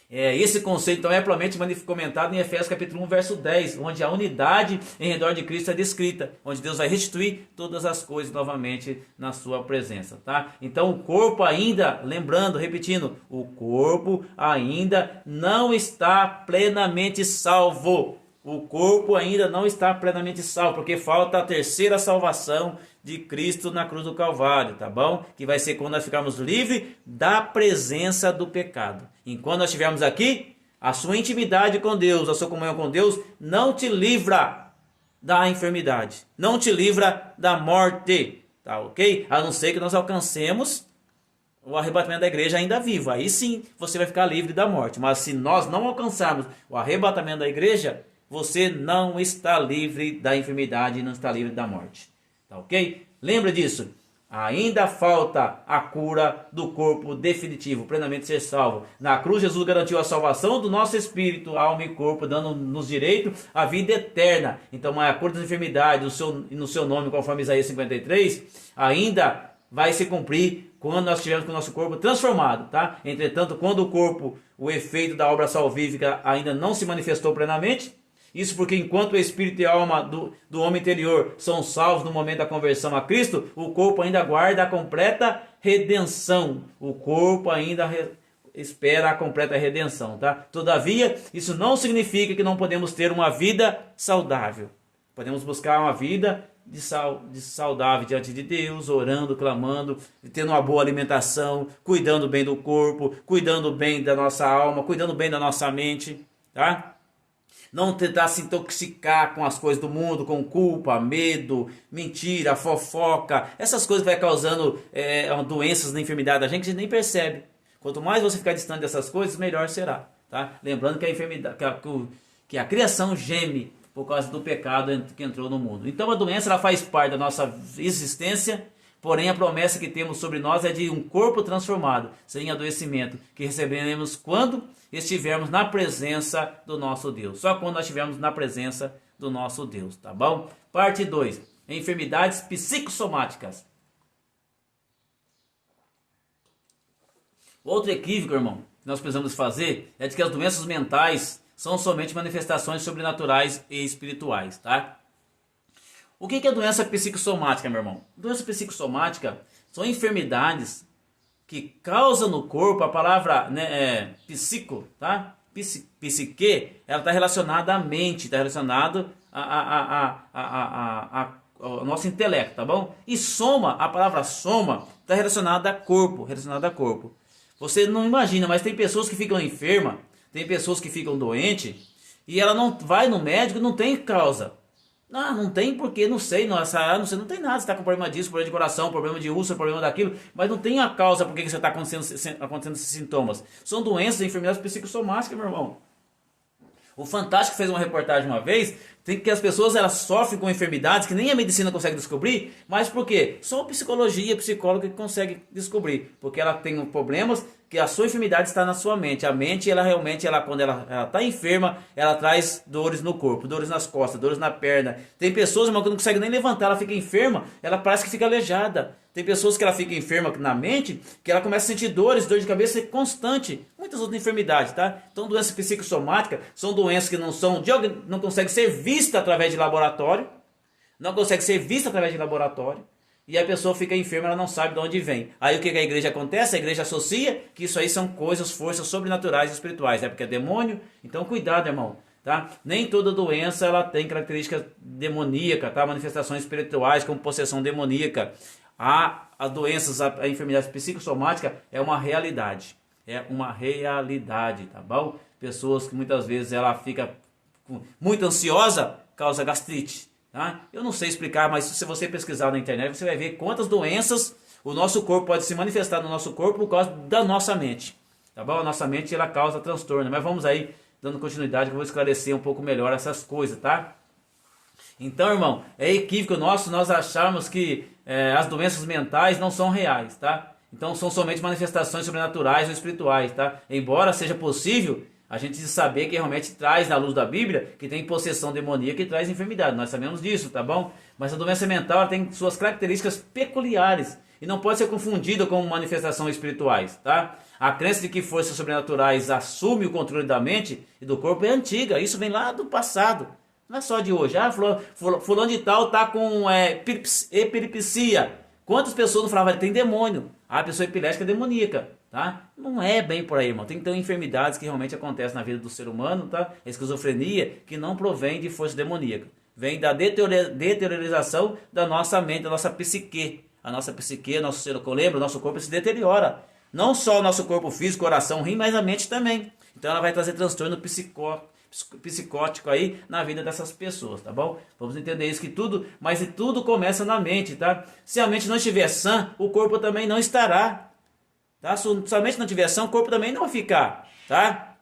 Esse conceito então é amplamente comentado em Efésios capítulo 1, verso 10, onde a unidade em redor de Cristo é descrita, onde Deus vai restituir todas as coisas novamente na sua presença, tá? Então o corpo ainda, lembrando, repetindo, o corpo ainda não está plenamente salvo. O corpo ainda não está plenamente salvo, porque falta a terceira salvação de Cristo na cruz do Calvário, tá bom? Que vai ser quando nós ficarmos livres da presença do pecado. Enquanto nós estivermos aqui, a sua intimidade com Deus, a sua comunhão com Deus, não te livra da enfermidade, não te livra da morte, tá ok? A não ser que nós alcancemos o arrebatamento da igreja ainda vivo. Aí sim, você vai ficar livre da morte. Mas se nós não alcançarmos o arrebatamento da igreja, você não está livre da enfermidade e não está livre da morte. Tá ok? Lembra disso. Ainda falta a cura do corpo definitivo, plenamente ser salvo. Na cruz, Jesus garantiu a salvação do nosso espírito, alma e corpo, dando-nos direito à vida eterna. Então, a cura das enfermidades no seu nome, conforme Isaías 53, ainda vai se cumprir quando nós estivermos com o nosso corpo transformado, tá? Entretanto, quando o corpo, o efeito da obra salvífica ainda não se manifestou plenamente, isso porque enquanto o espírito e a alma do homem interior são salvos no momento da conversão a Cristo, o corpo ainda aguarda a completa redenção. O corpo ainda espera a completa redenção, tá? Todavia, isso não significa que não podemos ter uma vida saudável. Podemos buscar uma vida de saudável diante de Deus, orando, clamando, tendo uma boa alimentação, cuidando bem do corpo, cuidando bem da nossa alma, cuidando bem da nossa mente, tá? Não tentar se intoxicar com as coisas do mundo, com culpa, medo, mentira, fofoca. Essas coisas vai causando doenças na enfermidade da gente nem percebe. Quanto mais você ficar distante dessas coisas, melhor será. Tá? Lembrando que a enfermidade, que a criação geme por causa do pecado que entrou no mundo. Então a doença ela faz parte da nossa existência, porém a promessa que temos sobre nós é de um corpo transformado, sem adoecimento, que receberemos quando estivermos na presença do nosso Deus. Só quando nós estivermos na presença do nosso Deus, tá bom? Parte 2. Enfermidades psicossomáticas. Outro equívoco, irmão, que nós precisamos fazer é de que as doenças mentais são somente manifestações sobrenaturais e espirituais, tá? O que é doença psicossomática, meu irmão? Doença psicossomática são enfermidades que causam no corpo, a palavra psico, tá? Psique, ela está relacionada à mente, está relacionada ao nosso intelecto, tá bom? E soma, a palavra soma, está relacionada a corpo, Você não imagina, mas tem pessoas que ficam enfermas, tem pessoas que ficam doentes, e ela não vai no médico, não tem causa. Não tem porque, não sei, não tem nada, você está com problema disso, problema de coração, problema de úlcera, problema daquilo, mas não tem a causa por que você está acontecendo esses sintomas. São doenças e enfermidades psicossomáticas, meu irmão. O Fantástico fez uma reportagem uma vez, tem que as pessoas elas sofrem com enfermidades que nem a medicina consegue descobrir, mas por quê? Só a psicologia, psicóloga que consegue descobrir, porque ela tem problemas que a sua enfermidade está na sua mente. A mente, ela realmente, quando ela está enferma, ela traz dores no corpo, dores nas costas, dores na perna. Tem pessoas, irmão, que não consegue nem levantar, ela fica enferma, ela parece que fica aleijada. Tem pessoas que ela fica enferma na mente, que ela começa a sentir dor de cabeça constante. Muitas outras enfermidades, tá? Então, doenças psicossomáticas são doenças que não conseguem ser vistas através de laboratório. E a pessoa fica enferma, ela não sabe de onde vem. Aí o que a igreja acontece? A igreja associa que isso aí são forças sobrenaturais e espirituais. É porque é demônio. Então, cuidado, irmão. tá? Nem toda doença ela tem característica demoníaca, tá? Manifestações espirituais como possessão demoníaca. As doenças, a enfermidade psicossomática é uma realidade. É uma realidade, tá bom? Pessoas que muitas vezes ela fica muito ansiosa, causa gastrite, tá? Eu não sei explicar, mas se você pesquisar na internet, você vai ver quantas doenças o nosso corpo pode se manifestar no nosso corpo por causa da nossa mente, tá bom? A nossa mente ela causa transtorno, mas vamos aí dando continuidade que eu vou esclarecer um pouco melhor essas coisas, tá? Então, irmão, é equívoco nosso nós acharmos que as doenças mentais não são reais, tá? Então são somente manifestações sobrenaturais ou espirituais, tá? Embora seja possível a gente saber que realmente traz na luz da Bíblia que tem possessão demoníaca e traz enfermidade, nós sabemos disso, tá bom? Mas a doença mental ela tem suas características peculiares e não pode ser confundida com manifestações espirituais, tá? A crença de que forças sobrenaturais assumem o controle da mente e do corpo é antiga, isso vem lá do passado. Não é só de hoje. Fulano de tal tá com epilepsia. Quantas pessoas não falavam, tem demônio? A pessoa epilética é demoníaca, tá? Não é bem por aí, irmão. Tem então enfermidades que realmente acontecem na vida do ser humano, tá? A esquizofrenia que não provém de força demoníaca. Vem da deteriorização da nossa mente, da nossa psique. A nossa psique, nosso ser, lembra, o nosso corpo se deteriora. Não só o nosso corpo físico, coração, rim, mas a mente também. Então ela vai trazer transtorno psicótico aí na vida dessas pessoas, tá bom? Vamos entender isso que tudo, mas tudo começa na mente, tá? Se a mente não estiver sã, o corpo também não estará, tá? Se a mente não estiver sã, o corpo também não vai ficar, tá?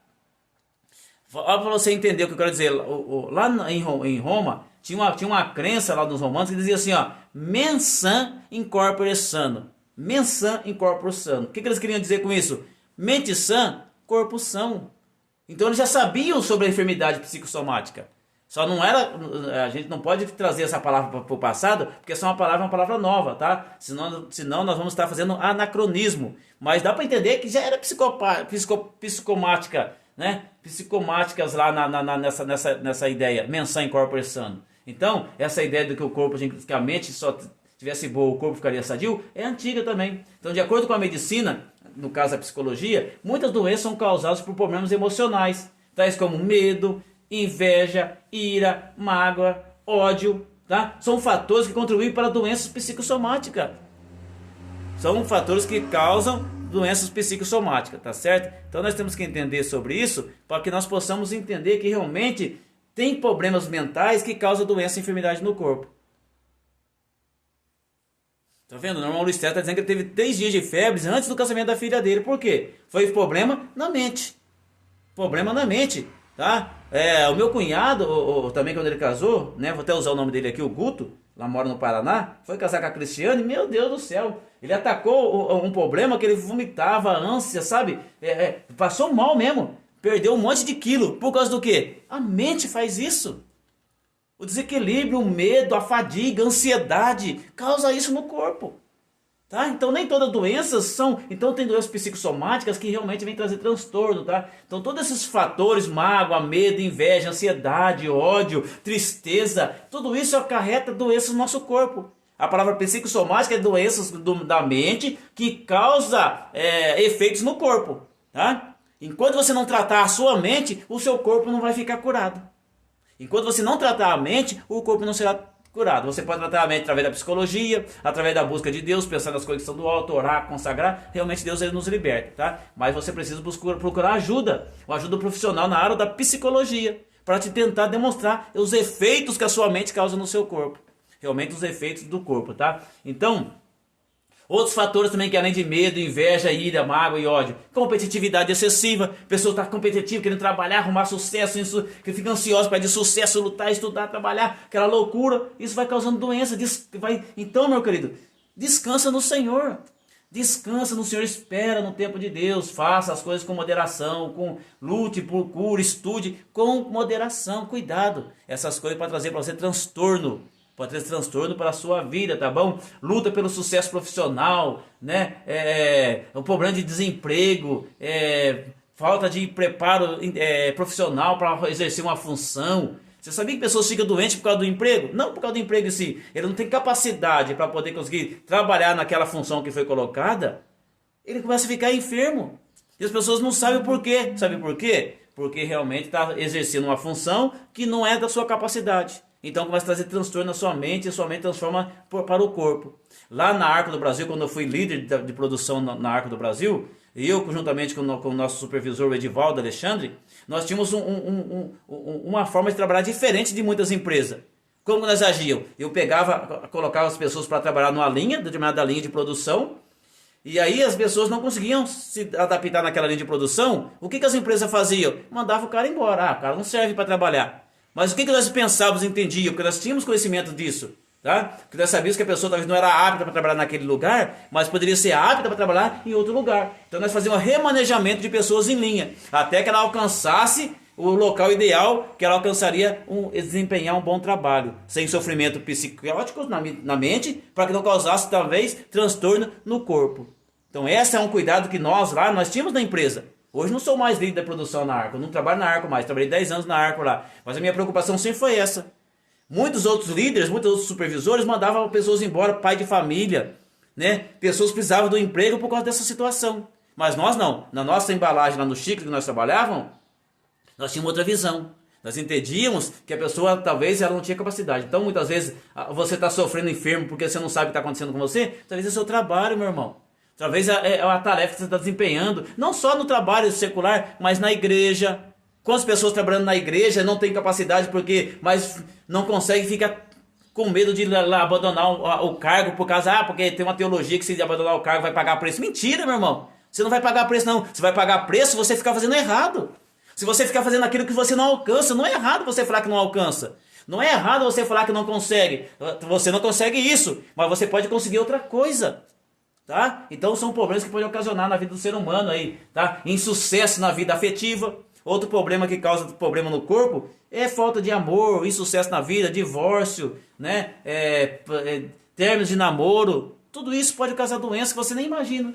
Para você entender o que eu quero dizer, lá em Roma tinha uma crença lá dos romanos que dizia assim, ó, mens san in corpore sano, mens san in corpore sano. O que eles queriam dizer com isso? Mente sã, corpo são. Então eles já sabiam sobre a enfermidade psicossomática. Só não era, a gente não pode trazer essa palavra para o passado, porque essa é uma palavra nova, tá? Senão nós vamos estar fazendo anacronismo. Mas dá para entender que já era psicomática, né? Psicomáticas lá nessa ideia, mensão in corpore sano. Então, essa ideia de que o corpo, que a mente só tivesse boa, o corpo ficaria sadio, é antiga também. Então, de acordo com a medicina, no caso da psicologia, muitas doenças são causadas por problemas emocionais, tais como medo, inveja, ira, mágoa, ódio, tá? São fatores que contribuem para doenças psicossomáticas. São fatores que causam doenças psicossomáticas, tá certo? Então nós temos que entender sobre isso para que nós possamos entender que realmente tem problemas mentais que causam doença e enfermidade no corpo. Tá vendo? O normal Luiz César está dizendo que ele teve 3 dias de febre antes do casamento da filha dele. Por quê? Foi problema na mente. Problema na mente, tá? O meu cunhado, também quando ele casou, né? Vou até usar o nome dele aqui, o Guto, lá mora no Paraná, foi casar com a Cristiane, meu Deus do céu. Ele atacou um problema que ele vomitava, ânsia, sabe? Passou mal mesmo. Perdeu um monte de quilo. Por causa do quê? A mente faz isso. O desequilíbrio, o medo, a fadiga, a ansiedade, causa isso no corpo. Tá? Então nem todas as doenças são... Então tem doenças psicossomáticas que realmente vêm trazer transtorno. Tá? Então todos esses fatores, mágoa, medo, inveja, ansiedade, ódio, tristeza, tudo isso acarreta doenças no nosso corpo. A palavra psicossomática é doenças da mente que causa efeitos no corpo. Tá? Enquanto você não tratar a sua mente, o seu corpo não vai ficar curado. Enquanto você não tratar a mente, o corpo não será curado. Você pode tratar a mente através da psicologia, através da busca de Deus, pensar nas coisas que são do alto, orar, consagrar. Realmente Deus ele nos liberta, tá? Mas você precisa procurar ajuda, uma ajuda profissional na área da psicologia, para te tentar demonstrar os efeitos que a sua mente causa no seu corpo. Realmente os efeitos do corpo, tá? Então... outros fatores também que além de medo, inveja, ira, mágoa e ódio. Competitividade excessiva. A pessoa está competitiva, querendo trabalhar, arrumar sucesso, isso, que fica ansiosa para de sucesso, lutar, estudar, trabalhar, aquela loucura. Isso vai causando doença. Então, meu querido, descansa no Senhor. Descansa no Senhor, espera no tempo de Deus. Faça as coisas com moderação, lute, procure, estude com moderação, cuidado. Essas coisas podem trazer para você transtorno. Pode ter transtorno para a sua vida, tá bom? Luta pelo sucesso profissional, né? O problema de desemprego, falta de preparo profissional para exercer uma função. Você sabia que pessoas ficam doentes por causa do emprego? Não por causa do emprego em si. Ele não tem capacidade para poder conseguir trabalhar naquela função que foi colocada. Ele começa a ficar enfermo. E as pessoas não sabem o porquê. Sabe por quê? porque realmente está exercendo uma função que não é da sua capacidade. Então começa a trazer transtorno na sua mente e sua mente transforma para o corpo. Lá na Arco do Brasil, quando eu fui líder de produção na Arco do Brasil, eu, conjuntamente com o nosso supervisor, o Edivaldo Alexandre, nós tínhamos uma forma de trabalhar diferente de muitas empresas. Como nós agíamos? Eu colocava as pessoas para trabalhar numa linha, determinada linha de produção, e aí as pessoas não conseguiam se adaptar naquela linha de produção. O que as empresas faziam? Mandavam o cara embora. O cara não serve para trabalhar. Mas o que nós pensávamos e entendíamos? Porque nós tínhamos conhecimento disso. Tá? Porque nós sabíamos que a pessoa talvez não era apta para trabalhar naquele lugar, mas poderia ser apta para trabalhar em outro lugar. Então nós fazíamos um remanejamento de pessoas em linha, até que ela alcançasse o local ideal, que ela alcançaria desempenhar um bom trabalho, sem sofrimento psicótico na mente, para que não causasse talvez transtorno no corpo. Então esse é um cuidado que nós tínhamos na empresa. Hoje não sou mais líder da produção na Arco, não trabalho na Arco mais, trabalhei 10 anos na Arco lá. Mas a minha preocupação sempre foi essa. Muitos outros líderes, muitos outros supervisores mandavam pessoas embora, pai de família, né? Pessoas precisavam do emprego por causa dessa situação. Mas nós não. Na nossa embalagem lá no Chico que nós trabalhávamos, nós tínhamos outra visão. Nós entendíamos que a pessoa talvez ela não tinha capacidade. Então muitas vezes você está sofrendo enfermo porque você não sabe o que está acontecendo com você. Talvez é seu trabalho, meu irmão. Talvez é a tarefa que você está desempenhando, não só no trabalho secular, mas na igreja. Quantas pessoas trabalhando na igreja não têm capacidade mas não conseguem, fica com medo de abandonar o cargo por causa, porque tem uma teologia que se abandonar o cargo vai pagar preço. Mentira, meu irmão. Você não vai pagar preço, não. Você vai pagar preço se você ficar fazendo errado. Se você ficar fazendo aquilo que você não alcança, não é errado você falar que não alcança. Não é errado você falar que não consegue. Você não consegue isso, mas você pode conseguir outra coisa. Tá? Então são problemas que podem ocasionar na vida do ser humano aí, tá? Insucesso na vida afetiva. Outro problema que causa problema no corpo é falta de amor, insucesso na vida, divórcio, né? Términos de namoro. Tudo isso pode causar doença que você nem imagina.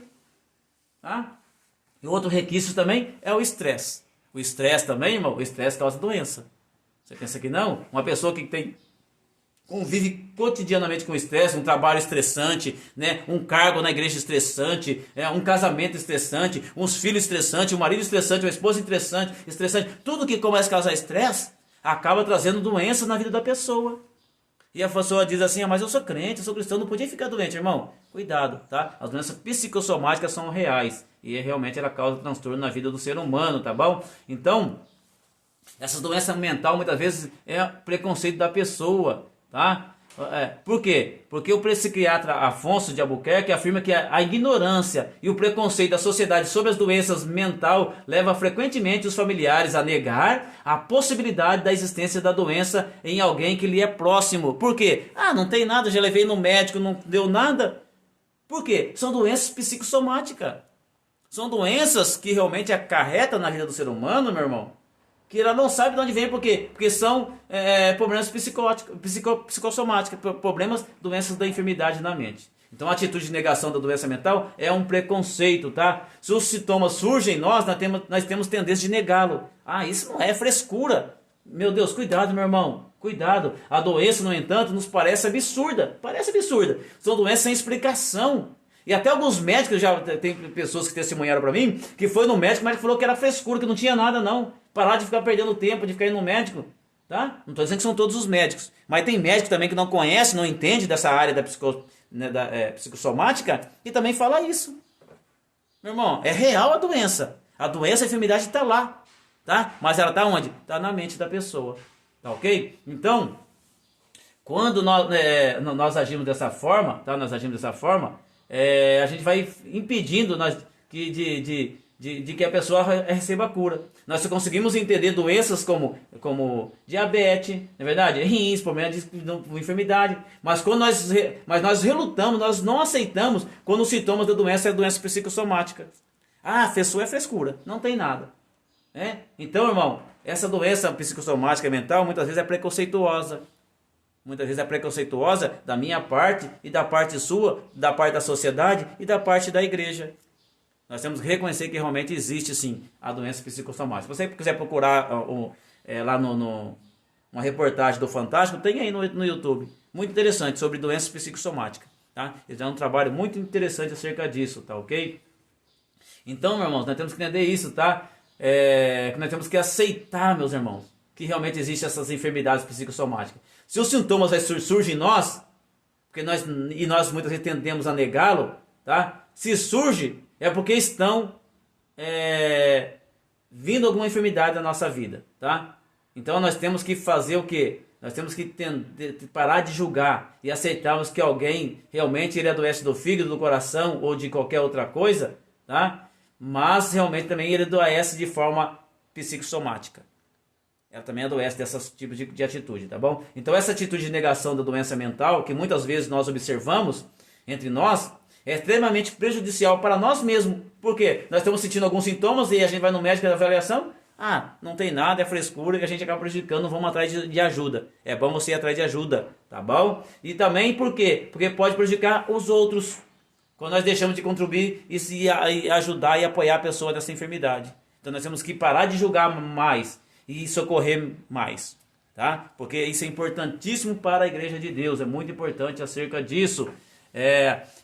Tá? E outro requisito também é o estresse. O estresse também, irmão, o estresse causa doença. Você pensa que não? Uma pessoa que convive cotidianamente com estresse, um trabalho estressante, né? Um cargo na igreja estressante, um casamento estressante, uns filhos estressantes, um marido estressante, uma esposa estressante, tudo que começa a causar estresse acaba trazendo doença na vida da pessoa. E a pessoa diz assim, mas eu sou crente, eu sou cristão, não podia ficar doente, irmão. Cuidado, tá? As doenças psicossomáticas são reais e realmente ela causa transtorno na vida do ser humano, tá bom? Então, essa doença mental muitas vezes é preconceito da pessoa. Tá? Por quê? Porque o psiquiatra Afonso de Albuquerque afirma que a ignorância e o preconceito da sociedade sobre as doenças mentais leva frequentemente os familiares a negar a possibilidade da existência da doença em alguém que lhe é próximo. Por quê? Não tem nada, já levei no médico, não deu nada. Por quê? São doenças psicossomáticas. São doenças que realmente acarretam na vida do ser humano, meu irmão, que ela não sabe de onde vem, por quê? Porque são problemas psicossomáticos, problemas, doenças da enfermidade na mente. Então a atitude de negação da doença mental é um preconceito, tá? Se os sintomas surgem em nós temos tendência de negá-lo. Isso não é frescura. Meu Deus, cuidado, meu irmão, cuidado. A doença, no entanto, nos parece absurda. São doenças sem explicação. E até alguns médicos, tem pessoas que testemunharam para mim, que foi no médico, o médico falou que era frescura, que não tinha nada não. Parar de ficar perdendo tempo, de ficar indo no médico. Tá? Não estou dizendo que são todos os médicos. Mas tem médico também que não conhece, não entende dessa área da psicossomática e também fala isso. Meu irmão, é real a doença. A doença, a enfermidade está lá. Tá? Mas ela está onde? Está na mente da pessoa. Tá ok? Então, quando nós agimos dessa forma, tá? A gente vai impedindo de que a pessoa receba a cura. Nós só conseguimos entender doenças como diabetes, não é verdade? Rins, problema de enfermidade. Mas nós relutamos, nós não aceitamos quando os sintomas da doença é doença psicossomática. Pessoa é frescura, não tem nada. Então, irmão, essa doença psicossomática mental muitas vezes é preconceituosa. Muitas vezes é preconceituosa da minha parte e da parte sua, da parte da sociedade e da parte da igreja. Nós temos que reconhecer que realmente existe sim a doença psicossomática. Se você quiser procurar lá uma reportagem do Fantástico, tem aí no YouTube. Muito interessante sobre doenças psicossomáticas. Tá? Eles dão um trabalho muito interessante acerca disso, tá ok? Então, meus irmãos, nós temos que entender isso, tá? que nós temos que aceitar, meus irmãos, que realmente existem essas enfermidades psicossomáticas. Se os sintomas surgem em nós, porque nós muitas vezes tendemos a negá-lo, tá? Se surge, é porque estão vindo alguma enfermidade na nossa vida, tá? Então nós temos que fazer o quê? Nós temos que parar de julgar e aceitarmos que alguém realmente ele adoece do fígado, do coração ou de qualquer outra coisa, tá? Mas realmente também ele adoece de forma psicossomática. Ela também adoece desses tipos de atitude, tá bom? Então essa atitude de negação da doença mental, que muitas vezes nós observamos entre nós, é extremamente prejudicial para nós mesmos. Por quê? Nós estamos sentindo alguns sintomas e a gente vai no médico da avaliação, não tem nada, é frescura, e a gente acaba prejudicando, vamos atrás de ajuda. É bom você ir atrás de ajuda, tá bom? E também por quê? Porque pode prejudicar os outros, quando nós deixamos de contribuir e ajudar e apoiar a pessoa dessa enfermidade. Então nós temos que parar de julgar mais e socorrer mais, tá? Porque isso é importantíssimo para a igreja de Deus, é muito importante acerca disso.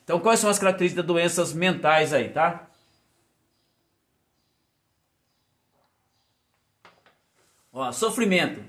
Então quais são as características das doenças mentais aí, tá? Sofrimento.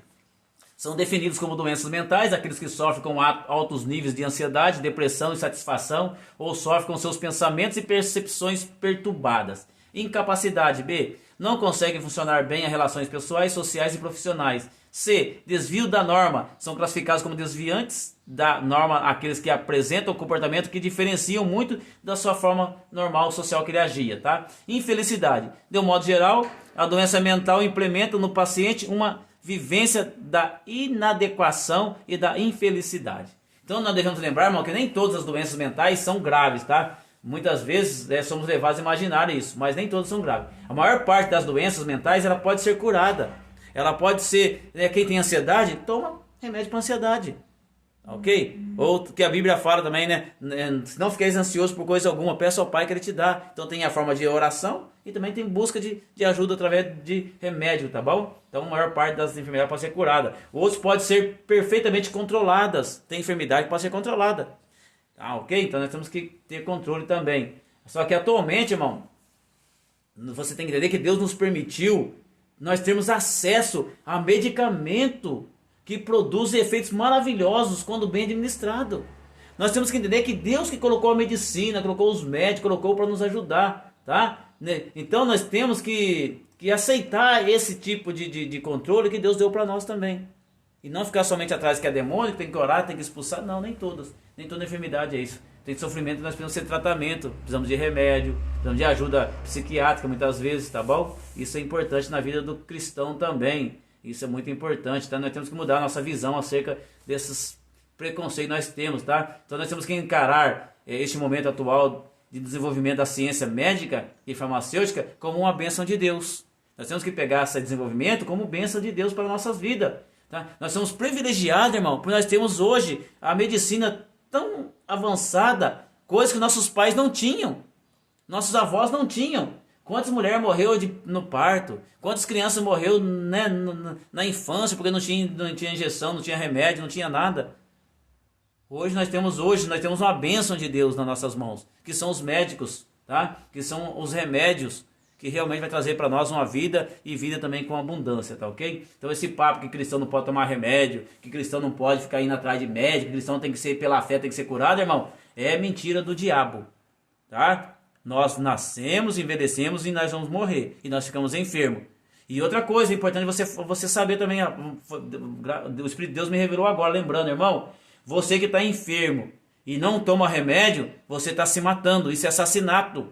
São definidos como doenças mentais aqueles que sofrem com altos níveis de ansiedade, depressão, insatisfação ou sofrem com seus pensamentos e percepções perturbadas. Incapacidade. B. Não conseguem funcionar bem as relações pessoais, sociais e profissionais. C. Desvio da norma. São classificados como desviantes da norma aqueles que apresentam o comportamento que diferenciam muito da sua forma normal social que ele agia, tá? Infelicidade. De um modo geral, a doença mental implementa no paciente uma vivência da inadequação e da infelicidade. Então nós devemos lembrar, irmão, que nem todas as doenças mentais são graves, tá? Muitas vezes somos levados a imaginar isso, mas nem todas são graves. A maior parte das doenças mentais ela pode ser curada. Ela pode ser, quem tem ansiedade, toma remédio para ansiedade. Ok? Ou que a Bíblia fala também, né? Se não fiqueis ansioso por coisa alguma, peça ao Pai que Ele te dá. Então tem a forma de oração e também tem busca de ajuda através de remédio, tá bom? Então a maior parte das enfermidades pode ser curada. Outros podem ser perfeitamente controladas. Tem enfermidade que pode ser controlada. Ok? Então nós temos que ter controle também. Só que atualmente, irmão, você tem que entender que Deus nos permitiu nós termos acesso a medicamento que produz efeitos maravilhosos quando bem administrado. Nós temos que entender que Deus que colocou a medicina, colocou os médicos, colocou para nos ajudar, tá? Então nós temos que aceitar esse tipo de controle que Deus deu para nós também. E não ficar somente atrás que é demônio, que tem que orar, tem que expulsar. Não, nem todas. Nem toda enfermidade é isso. Tem sofrimento, nós precisamos de tratamento, precisamos de remédio, precisamos de ajuda psiquiátrica muitas vezes, tá bom? Isso é importante na vida do cristão também. Isso é muito importante, tá? Nós temos que mudar a nossa visão acerca desses preconceitos que nós temos, tá? Então nós temos que encarar este momento atual de desenvolvimento da ciência médica e farmacêutica como uma bênção de Deus. Nós temos que pegar esse desenvolvimento como bênção de Deus para nossas vidas, tá? Nós somos privilegiados, irmão, porque nós temos hoje a medicina tão avançada, coisas que nossos pais não tinham, nossos avós não tinham. Quantas mulheres morreu no parto? Quantas crianças morreu, né, na infância porque não tinha injeção, não tinha remédio, não tinha nada? Hoje nós temos uma bênção de Deus nas nossas mãos, que são os médicos, tá? Que são os remédios que realmente vai trazer para nós uma vida e vida também com abundância, tá ok? Então esse papo que cristão não pode tomar remédio, que cristão não pode ficar indo atrás de médico, que cristão tem que ser pela fé, tem que ser curado, irmão, é mentira do diabo, tá? Nós nascemos, envelhecemos e nós vamos morrer, e nós ficamos enfermos. E outra coisa importante você saber também, o Espírito de Deus me revelou agora, lembrando, irmão, você que está enfermo e não toma remédio, você está se matando, isso é assassinato,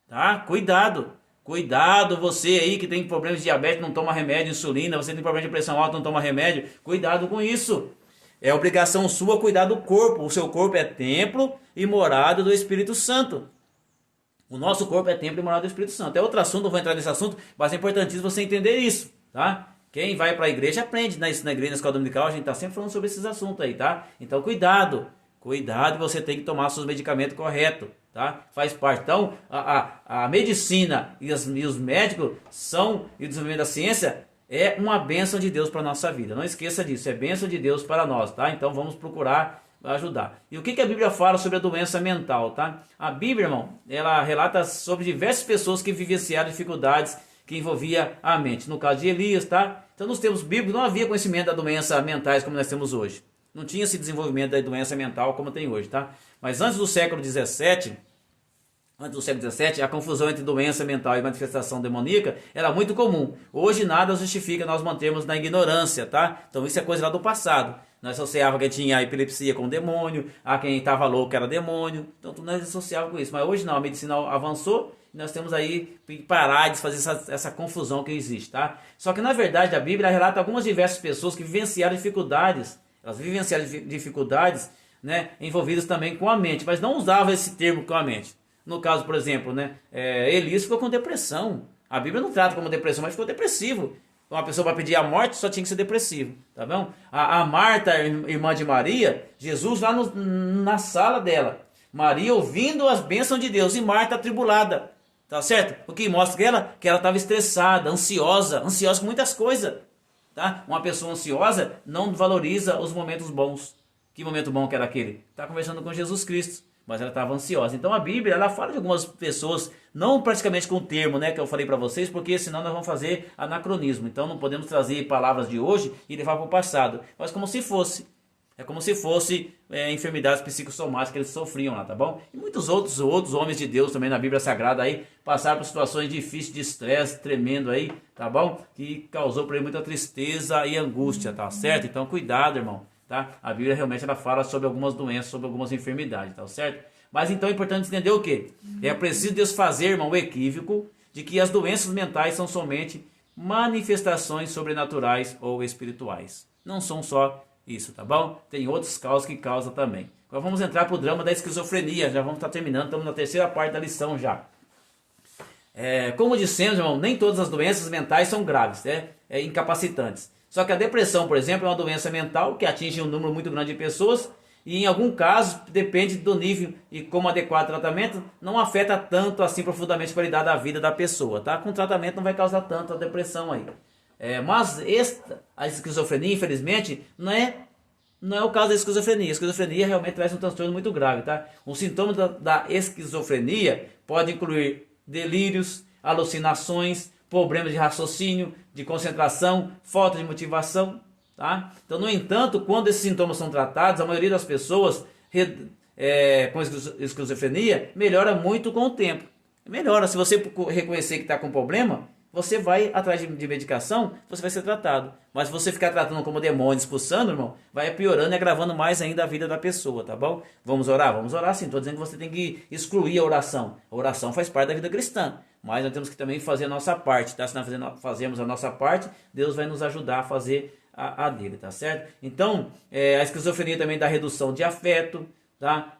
tá? Cuidado, você aí que tem problemas de diabetes, não toma remédio, insulina, você tem problema de pressão alta, não toma remédio, cuidado com isso. É obrigação sua cuidar do corpo, o seu corpo é templo e morada do Espírito Santo. O nosso corpo é templo e morada do Espírito Santo. É outro assunto, não vou entrar nesse assunto, mas é importantíssimo você entender isso, tá? Quem vai para a igreja aprende, na igreja, na escola dominical, a gente está sempre falando sobre esses assuntos aí, tá? Então cuidado, você tem que tomar seus medicamentos corretos, tá? Faz parte. Então a medicina e os médicos e o desenvolvimento da ciência é uma bênção de Deus para a nossa vida. Não esqueça disso, é bênção de Deus para nós, tá? Então vamos procurar ajudar. E o que a Bíblia fala sobre a doença mental, tá? A Bíblia, irmão, ela relata sobre diversas pessoas que vivenciaram dificuldades que envolvia a mente. No caso de Elias, tá? Então nos tempos bíblicos não havia conhecimento da doença mentais como nós temos hoje. Não tinha esse desenvolvimento da doença mental como tem hoje, tá? Mas antes do século XVII, a confusão entre doença mental e manifestação demoníaca era muito comum. Hoje nada justifica nós mantermos na ignorância, tá? Então isso é coisa lá do passado. Nós associava quem tinha epilepsia com demônio, a quem estava louco era demônio. Então nós associava com isso. Mas hoje não, a medicina avançou e nós temos aí que parar de fazer essa confusão que existe, tá? Só que na verdade a Bíblia relata algumas diversas pessoas que vivenciaram dificuldades. Elas vivenciaram dificuldades, né, envolvidas também com a mente, mas não usava esse termo com a mente. No caso, por exemplo, né, Elias ficou com depressão. A Bíblia não trata como depressão, mas ficou depressivo. Uma pessoa para pedir a morte só tinha que ser depressivo, tá bom? A Marta, irmã de Maria, Jesus lá na sala dela. Maria ouvindo as bênçãos de Deus e Marta atribulada, tá certo? O que mostra que ela estava estressada, ansiosa com muitas coisas, tá? Uma pessoa ansiosa não valoriza os momentos bons. Que momento bom que era aquele? Tá conversando com Jesus Cristo. Mas ela estava ansiosa. Então a Bíblia, ela fala de algumas pessoas, não praticamente com o termo, né, que eu falei para vocês, porque senão nós vamos fazer anacronismo. Então não podemos trazer palavras de hoje e levar para o passado. Mas como se fosse. É como se fosse enfermidades psicossomáticas que eles sofriam lá, tá bom? E muitos outros homens de Deus também na Bíblia Sagrada aí passaram por situações difíceis de estresse tremendo aí, tá bom? Que causou para ele muita tristeza e angústia, tá certo? Então cuidado, irmão. Tá? A Bíblia realmente ela fala sobre algumas doenças, sobre algumas enfermidades, tá certo? Mas então é importante entender o quê? É preciso desfazer, irmão, o equívoco de que as doenças mentais são somente manifestações sobrenaturais ou espirituais. Não são só isso, tá bom? Tem outros causas que causam também. Agora vamos entrar para o drama da esquizofrenia, já vamos estar terminando, estamos na terceira parte da lição já. Como dissemos, irmão, nem todas as doenças mentais são graves, incapacitantes. Só que a depressão, por exemplo, é uma doença mental que atinge um número muito grande de pessoas e em algum caso, depende do nível e como adequar o tratamento, não afeta tanto assim profundamente a qualidade da vida da pessoa, tá? Com tratamento não vai causar tanto a depressão aí. Mas a esquizofrenia, infelizmente, não é o caso da esquizofrenia. A esquizofrenia realmente traz um transtorno muito grave, tá? Um sintoma da esquizofrenia pode incluir delírios, alucinações, problemas de raciocínio, de concentração, falta de motivação, tá? Então, no entanto, quando esses sintomas são tratados, a maioria das pessoas com esquizofrenia melhora muito com o tempo. Melhora, se você reconhecer que está com problema, você vai atrás de medicação, você vai ser tratado. Mas se você ficar tratando como demônio, expulsando, irmão, vai piorando e agravando mais ainda a vida da pessoa, tá bom? Vamos orar? Vamos orar sim. Estou dizendo que você tem que excluir a oração. A oração faz parte da vida cristã. Mas nós temos que também fazer a nossa parte, tá? Se nós fazemos a nossa parte, Deus vai nos ajudar a fazer a dele, tá certo? Então, a esquizofrenia também dá redução de afeto, tá?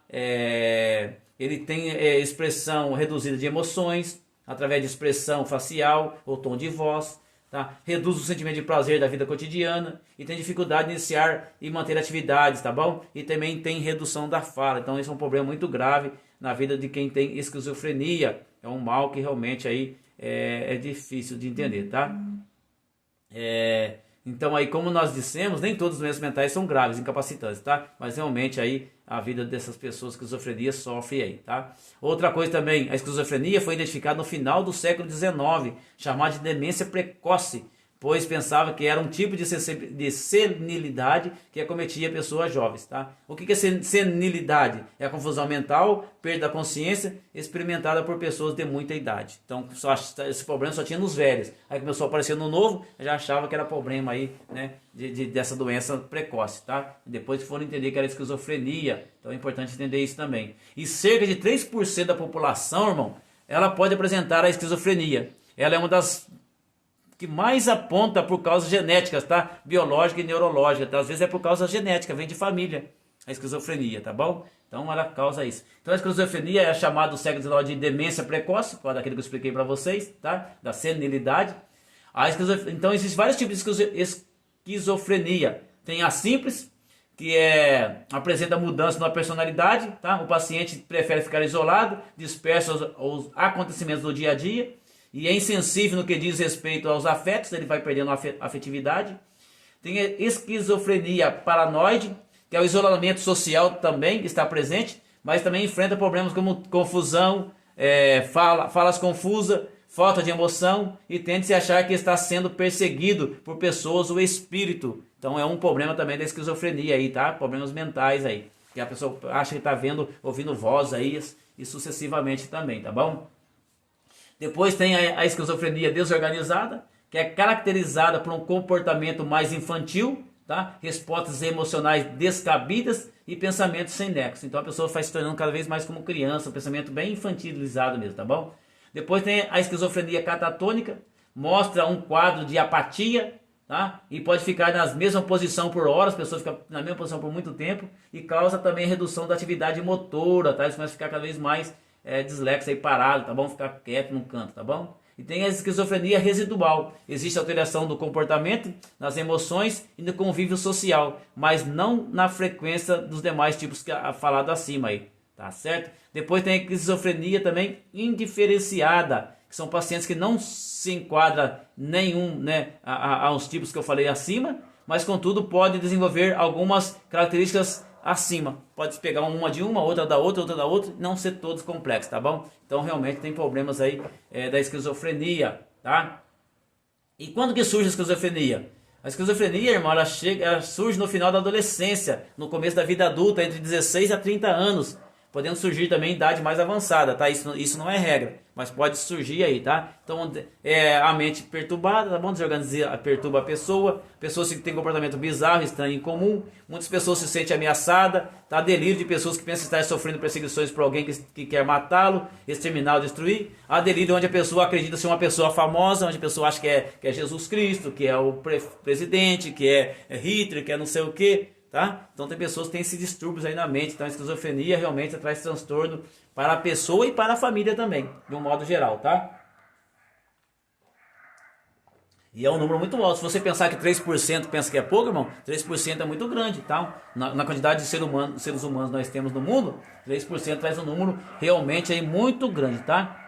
Ele tem expressão reduzida de emoções, através de expressão facial ou tom de voz, tá? Reduz o sentimento de prazer da vida cotidiana e tem dificuldade de iniciar e manter atividades, tá bom? E também tem redução da fala. Então esse é um problema muito grave na vida de quem tem esquizofrenia. É um mal que realmente aí é difícil de entender, tá? Então aí, como nós dissemos, nem todas as doenças mentais são graves, incapacitantes, tá? Mas realmente aí a vida dessas pessoas com esquizofrenia sofre aí, tá? Outra coisa também, a esquizofrenia foi identificada no final do século XIX, chamada de demência precoce, pois pensava que era um tipo de senilidade que acometia pessoas jovens, tá? O que é senilidade? É a confusão mental, perda da consciência, experimentada por pessoas de muita idade. Então, esse problema só tinha nos velhos. Aí começou a aparecer no novo, já achava que era problema aí, né, dessa doença precoce, tá? Depois foram entender que era esquizofrenia. Então é importante entender isso também. E cerca de 3% da população, irmão, ela pode apresentar a esquizofrenia. Ela é uma das que mais aponta por causas genéticas, tá? Biológica e neurológica, tá? Às vezes é por causa genética, vem de família, a esquizofrenia, tá bom? Então ela causa isso. Então a esquizofrenia é chamada no século XIX de demência precoce, por daquilo que eu expliquei para vocês, tá? Da senilidade. Então existem vários tipos de esquizofrenia. Tem a simples, que apresenta mudança na personalidade, tá? O paciente prefere ficar isolado, disperso aos acontecimentos do dia a dia, e é insensível no que diz respeito aos afetos, ele vai perdendo a afetividade. Tem a esquizofrenia paranoide, que é o isolamento social também está presente, mas também enfrenta problemas como confusão, falas confusas, falta de emoção e tende-se a achar que está sendo perseguido por pessoas ou espírito. Então é um problema também da esquizofrenia aí, tá? Problemas mentais aí. Que a pessoa acha que está ouvindo voz aí e sucessivamente também, tá bom? Depois tem a esquizofrenia desorganizada, que é caracterizada por um comportamento mais infantil, tá? Respostas emocionais descabidas e pensamentos sem nexo. Então a pessoa vai se tornando cada vez mais como criança, um pensamento bem infantilizado mesmo, tá bom? Depois tem a esquizofrenia catatônica, mostra um quadro de apatia, tá? E pode ficar na mesma posição por horas, a pessoa fica na mesma posição por muito tempo e causa também redução da atividade motora, tá? Eles começam a ficar cada vez mais dislexo aí, parado, tá bom? Ficar quieto num canto, tá bom? E tem a esquizofrenia residual. Existe alteração do comportamento, nas emoções e no convívio social, mas não na frequência dos demais tipos que falado acima aí, tá certo? Depois tem a esquizofrenia também indiferenciada, que são pacientes que não se enquadram nenhum, né, aos tipos que eu falei acima, mas contudo pode desenvolver algumas características acima. Pode pegar uma de uma, outra da outra, não ser todos complexos, tá bom? Então realmente tem problemas aí da esquizofrenia, tá? E quando que surge a esquizofrenia? A esquizofrenia, irmão, ela surge no final da adolescência, no começo da vida adulta, entre 16 a 30 anos. Podendo surgir também em idade mais avançada, tá? Isso não é regra, mas pode surgir aí, tá? Então, a mente perturbada, tá bom? Desorganizada perturba a pessoa que tem comportamento bizarro, estranho e incomum. Muitas pessoas se sentem ameaçadas, tá? Delírio de pessoas que pensam estar sofrendo perseguições por alguém que quer matá-lo, exterminar ou destruir. Há delírio onde a pessoa acredita ser uma pessoa famosa, onde a pessoa acha que é Jesus Cristo, que é o presidente, que é Hitler, que é não sei o quê. Tá? Então tem pessoas que têm esses distúrbios aí na mente. Então a esquizofrenia realmente traz transtorno para a pessoa e para a família também, de um modo geral, tá? E é um número muito alto. Se você pensar que 3% pensa que é pouco, irmão, 3% é muito grande, tá? Na quantidade de seres humanos nós temos no mundo, 3% traz um número realmente aí muito grande, tá?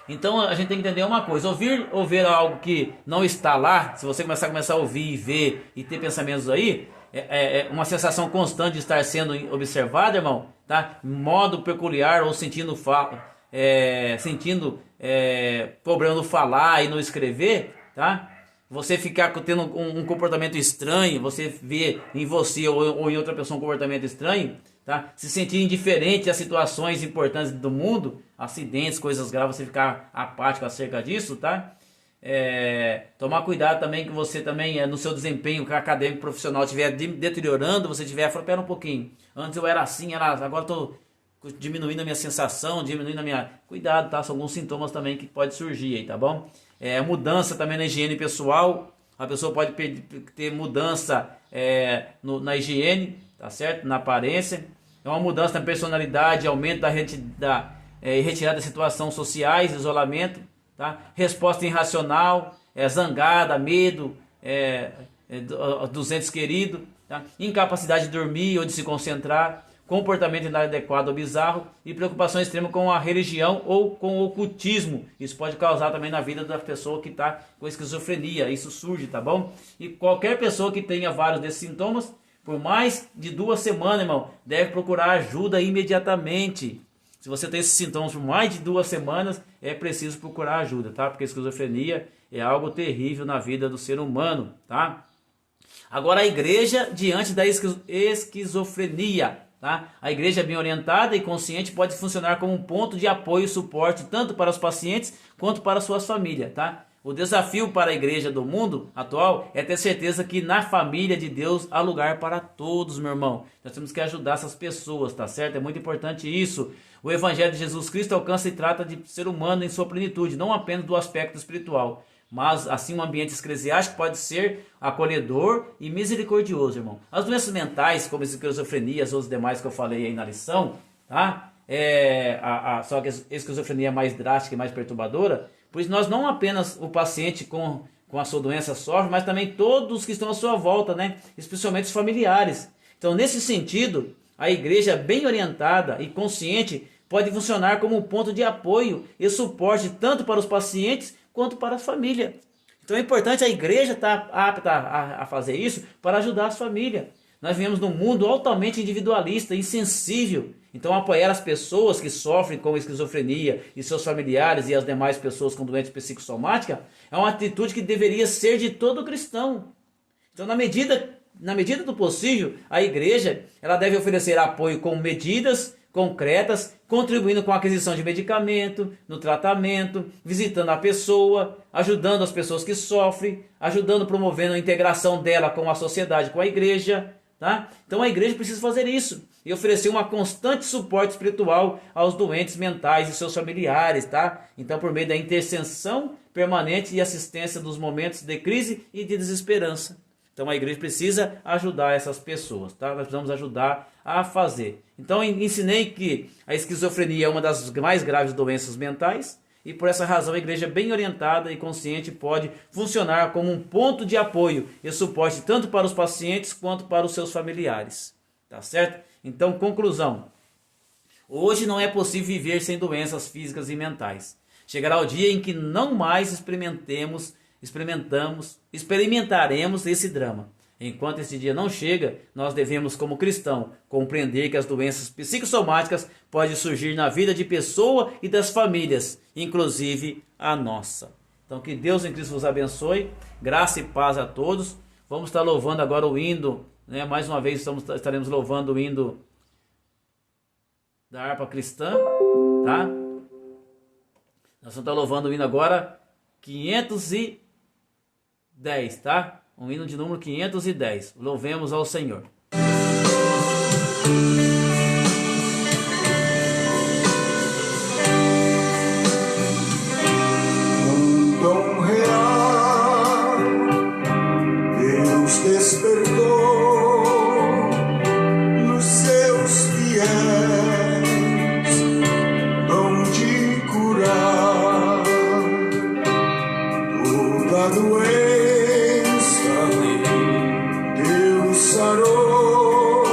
Então a gente tem que entender uma coisa: ouvir algo que não está lá, se você começar a ouvir e ver e ter pensamentos aí, uma sensação constante de estar sendo observado, irmão, tá? Modo peculiar ou sentindo problema no falar e no escrever, tá? Você ficar tendo um comportamento estranho, você vê em você ou em outra pessoa um comportamento estranho, tá? Se sentir indiferente às situações importantes do mundo, acidentes, coisas graves, você ficar apático acerca disso, tá? Tomar cuidado também que você também no seu desempenho acadêmico profissional estiver deteriorando, você estiver falando, pera um pouquinho, antes eu era assim, agora estou diminuindo a minha sensação, diminuindo a minha... Cuidado, tá? São alguns sintomas também que pode surgir aí, tá bom? Mudança também na higiene pessoal, a pessoa pode ter mudança na higiene, tá certo? Na aparência, uma mudança na personalidade, aumento da retirada de situações sociais, isolamento, tá? Resposta irracional, zangada, medo dos entes queridos, tá? Incapacidade de dormir ou de se concentrar, comportamento inadequado ou bizarro e preocupação extrema com a religião ou com o ocultismo. Isso pode causar também na vida da pessoa que está com esquizofrenia. Isso surge, tá bom? E qualquer pessoa que tenha vários desses sintomas, por mais de 2 semanas, irmão, deve procurar ajuda imediatamente. Se você tem esses sintomas por mais de 2 semanas, é preciso procurar ajuda, tá? Porque a esquizofrenia é algo terrível na vida do ser humano, tá? Agora a igreja diante da esquizofrenia, tá? A igreja bem orientada e consciente pode funcionar como um ponto de apoio e suporte tanto para os pacientes quanto para suas famílias, tá? O desafio para a igreja do mundo atual é ter certeza que na família de Deus há lugar para todos, meu irmão. Nós temos que ajudar essas pessoas, tá certo? É muito importante isso. O evangelho de Jesus Cristo alcança e trata de ser humano em sua plenitude, não apenas do aspecto espiritual, mas assim um ambiente eclesiástico pode ser acolhedor e misericordioso, irmão. As doenças mentais, como a esquizofrenia, as outras demais que eu falei aí na lição, tá? Só que a esquizofrenia é mais drástica e mais perturbadora, pois nós não apenas o paciente com a sua doença sofre, mas também todos que estão à sua volta, né? Especialmente os familiares. Então, nesse sentido, a igreja bem orientada e consciente pode funcionar como um ponto de apoio e suporte tanto para os pacientes quanto para a família. Então é importante a igreja estar apta a fazer isso para ajudar as famílias. Nós vivemos num mundo altamente individualista, insensível Então apoiar as pessoas que sofrem com esquizofrenia e seus familiares e as demais pessoas com doença psicossomática é uma atitude que deveria ser de todo cristão. Então na medida do possível, a igreja ela deve oferecer apoio com medidas concretas, contribuindo com a aquisição de medicamento, no tratamento, visitando a pessoa, ajudando as pessoas que sofrem, ajudando, promovendo a integração dela com a sociedade, com a igreja. Tá? Então a igreja precisa fazer isso e oferecer uma constante suporte espiritual aos doentes mentais e seus familiares. Tá? Então por meio da intercessão permanente e assistência dos momentos de crise e de desesperança. Então a igreja precisa ajudar essas pessoas, tá? Nós precisamos ajudar a fazer. Então ensinei que a esquizofrenia é uma das mais graves doenças mentais e por essa razão a igreja bem orientada e consciente pode funcionar como um ponto de apoio e suporte tanto para os pacientes quanto para os seus familiares. Tá certo? Então, conclusão. Hoje não é possível viver sem doenças físicas e mentais. Chegará o dia em que não mais experimentaremos esse drama. Enquanto esse dia não chega, nós devemos, como cristão, compreender que as doenças psicossomáticas podem surgir na vida de pessoa e das famílias, inclusive a nossa. Então que Deus em Cristo vos abençoe, graça e paz a todos. Vamos estar louvando agora o hino, né? Mais uma vez estaremos louvando o hino da harpa cristã, tá? Nós vamos estar louvando o hino agora 510, tá? Um hino de número 510. Louvemos ao Senhor. Um dom real, Deus despertou nos seus fiéis, dom de curar toda doença. Sarou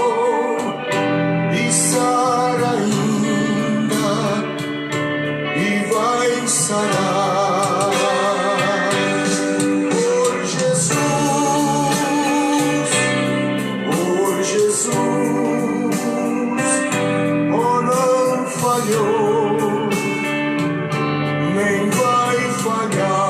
e sara ainda e vai sarar por Jesus, oh não falhou, nem vai falhar.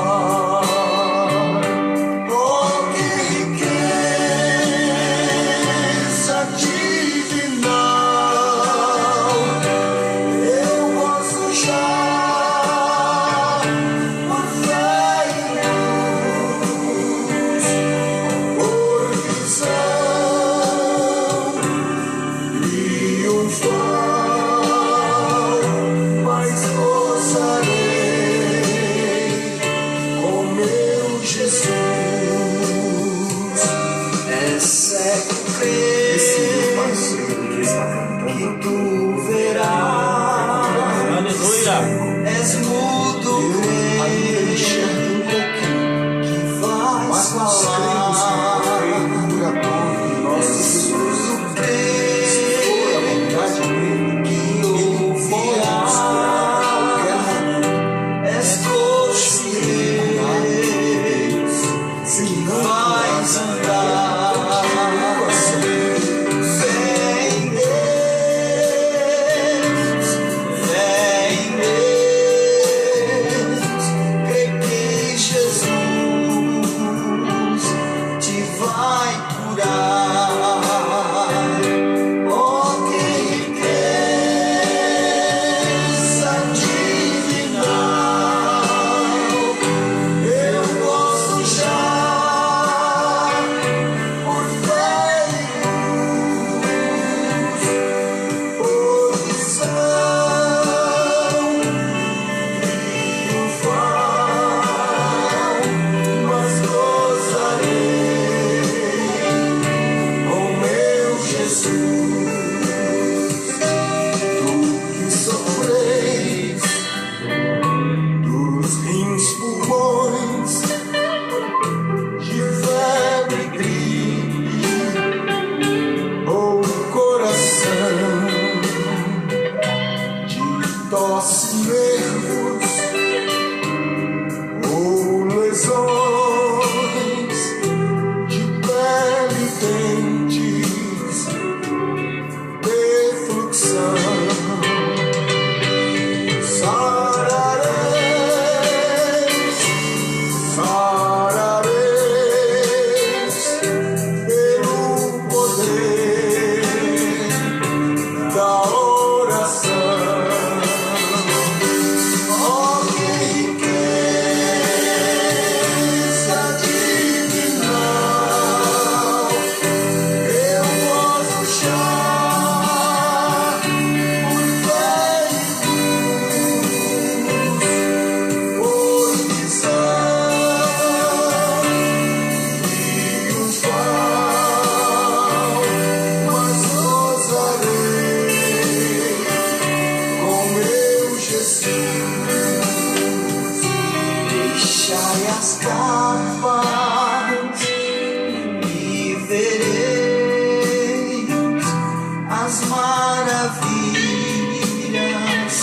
És mudo, crente, que faz falar. És mudo, crente, que ouvirá. És consciente, que faz andar. Vem Deus, deixai as capas e vereis as maravilhas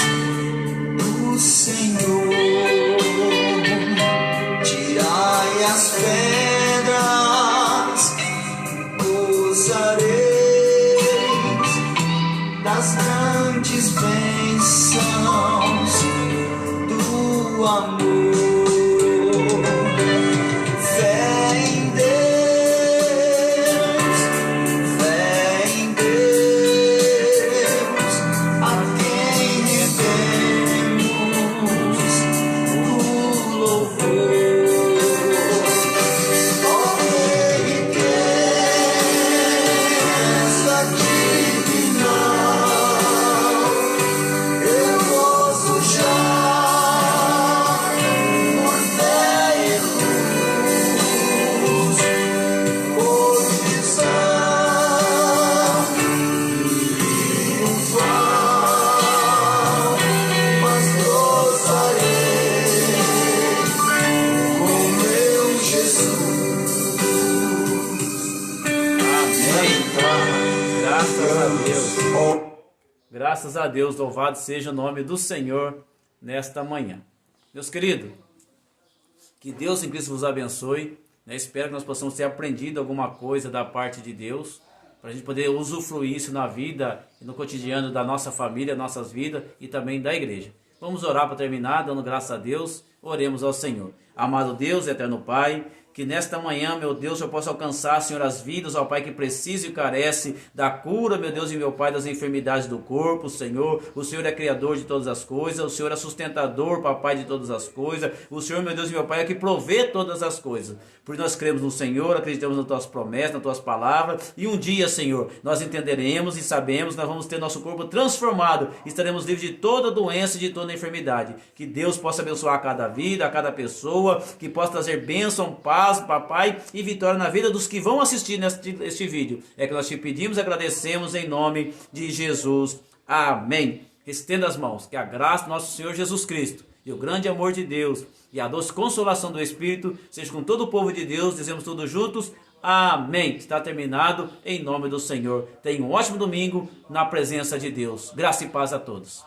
do Senhor. Tirai as pedras, gozareis das grandes bênçãos do amor. Fé em Deus, a quem rendemos o louvor. Ó Rei, riqueza divinal, eu ouço já por fé e luz, posição triunfal, mas gozarei com meu Jesus. Amém. Graças a Deus. Graças a Deus, louvado seja o nome do Senhor nesta manhã. Meus queridos, que Deus em Cristo vos abençoe. Espero que nós possamos ter aprendido alguma coisa da parte de Deus, para a gente poder usufruir isso na vida e no cotidiano da nossa família, nossas vidas e também da igreja. Vamos orar para terminar, dando graças a Deus. Oremos ao Senhor. Amado Deus, eterno Pai, que nesta manhã, meu Deus, eu possa alcançar, Senhor, as vidas, ó Pai, que precisa e carece da cura, meu Deus e meu Pai, das enfermidades do corpo, Senhor. O Senhor é criador de todas as coisas, o Senhor é sustentador, Papai, de todas as coisas. O Senhor, meu Deus e meu Pai, é que provê todas as coisas. Por nós cremos no Senhor, acreditamos nas Tuas promessas, nas Tuas palavras, e um dia, Senhor, nós entenderemos e sabemos, nós vamos ter nosso corpo transformado, estaremos livres de toda doença e de toda enfermidade. Que Deus possa abençoar cada vida, a cada pessoa, que possa trazer bênção, paz, Papai, e vitória na vida dos que vão assistir este vídeo. É que nós te pedimos e agradecemos em nome de Jesus. Amém. Estenda as mãos, que a graça do nosso Senhor Jesus Cristo e o grande amor de Deus e a doce consolação do Espírito seja com todo o povo de Deus. Dizemos todos juntos, amém. Está terminado em nome do Senhor. Tenha um ótimo domingo na presença de Deus. Graça e paz a todos.